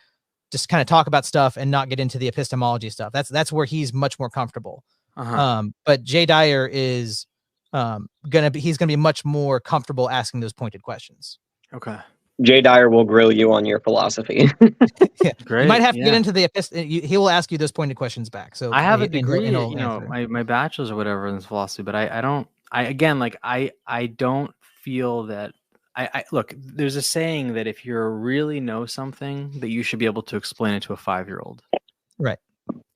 just kind of talk about stuff and not get into the epistemology stuff. That's where he's much more comfortable. But Jay Dyer is he's gonna be much more comfortable asking those pointed questions. Okay. Jay Dyer will grill you on your philosophy. Yeah, great. You might have to get into the he will ask you those pointed questions back. So I have a degree, my bachelor's or whatever in philosophy, but I don't feel that I look, there's a saying that if you really know something that you should be able to explain it to a 5-year-old. Right.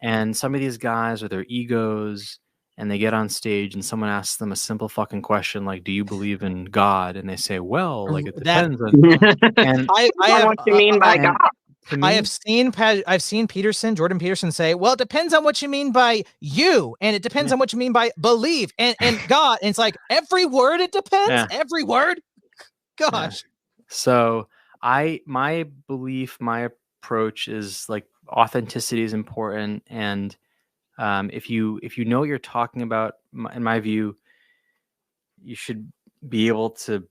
And some of these guys with their egos and they get on stage and someone asks them a simple fucking question like, do you believe in God? And they say, well, like it depends on and I have what you mean by God. I've seen Jordan Peterson say, well, it depends on what you mean by you, and it depends on what you mean by believe and God. And it's like every word it depends, every word. Gosh. Yeah. So my belief, my approach is like authenticity is important, and if you know what you're talking about, in my view, you should be able to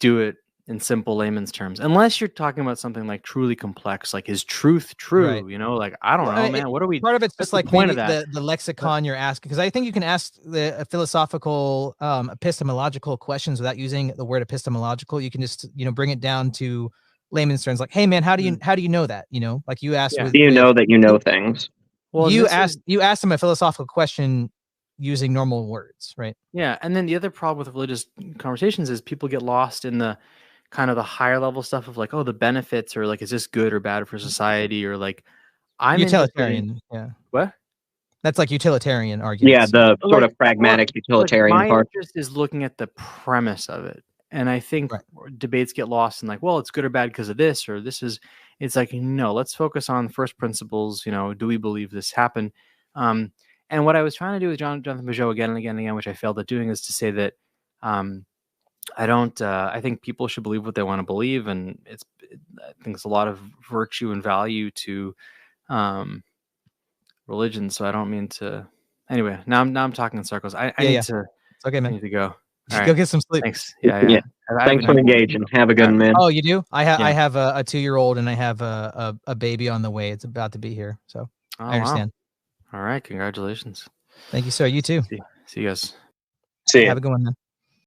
do it in simple layman's terms, unless you're talking about something like truly complex, like is truth true? Right. You know, like I don't know, man. What are we? Part of it's just like the lexicon you're asking, because I think you can ask the philosophical, epistemological questions without using the word epistemological. You can just bring it down to layman's terms, like, hey man, how do you know that? Like you asked. Do you know that you know things? Well, you asked them a philosophical question using normal words, right? Yeah, and then the other problem with religious conversations is people get lost in the kind of the higher level stuff of like, oh, the benefits, or like, is this good or bad for society, or like, I'm utilitarian. Yeah. What? That's like utilitarian arguments. Yeah, the sort of pragmatic utilitarian my part. interest is looking at the premise of it, and I think debates get lost in like, well, it's good or bad because of this, or this is, It's like, no, let's focus on first principles. Do we believe this happened? And what I was trying to do with Jonathan Peugeot again and again and again, which I failed at doing, is to say that I don't. I think people should believe what they want to believe, and I think it's a lot of virtue and value to religion. So I don't mean to. Anyway, now I'm talking in circles. I need to. It's okay, man. I need to go. All right. Go get some sleep. Thanks. Yeah. Thanks for engaging. Have a good one, man. Oh, you do? I have a 2-year-old and I have a baby on the way. It's about to be here, so I understand. Wow. All right, congratulations. Thank you, sir. You too. See you guys. See you. Have a good one, man.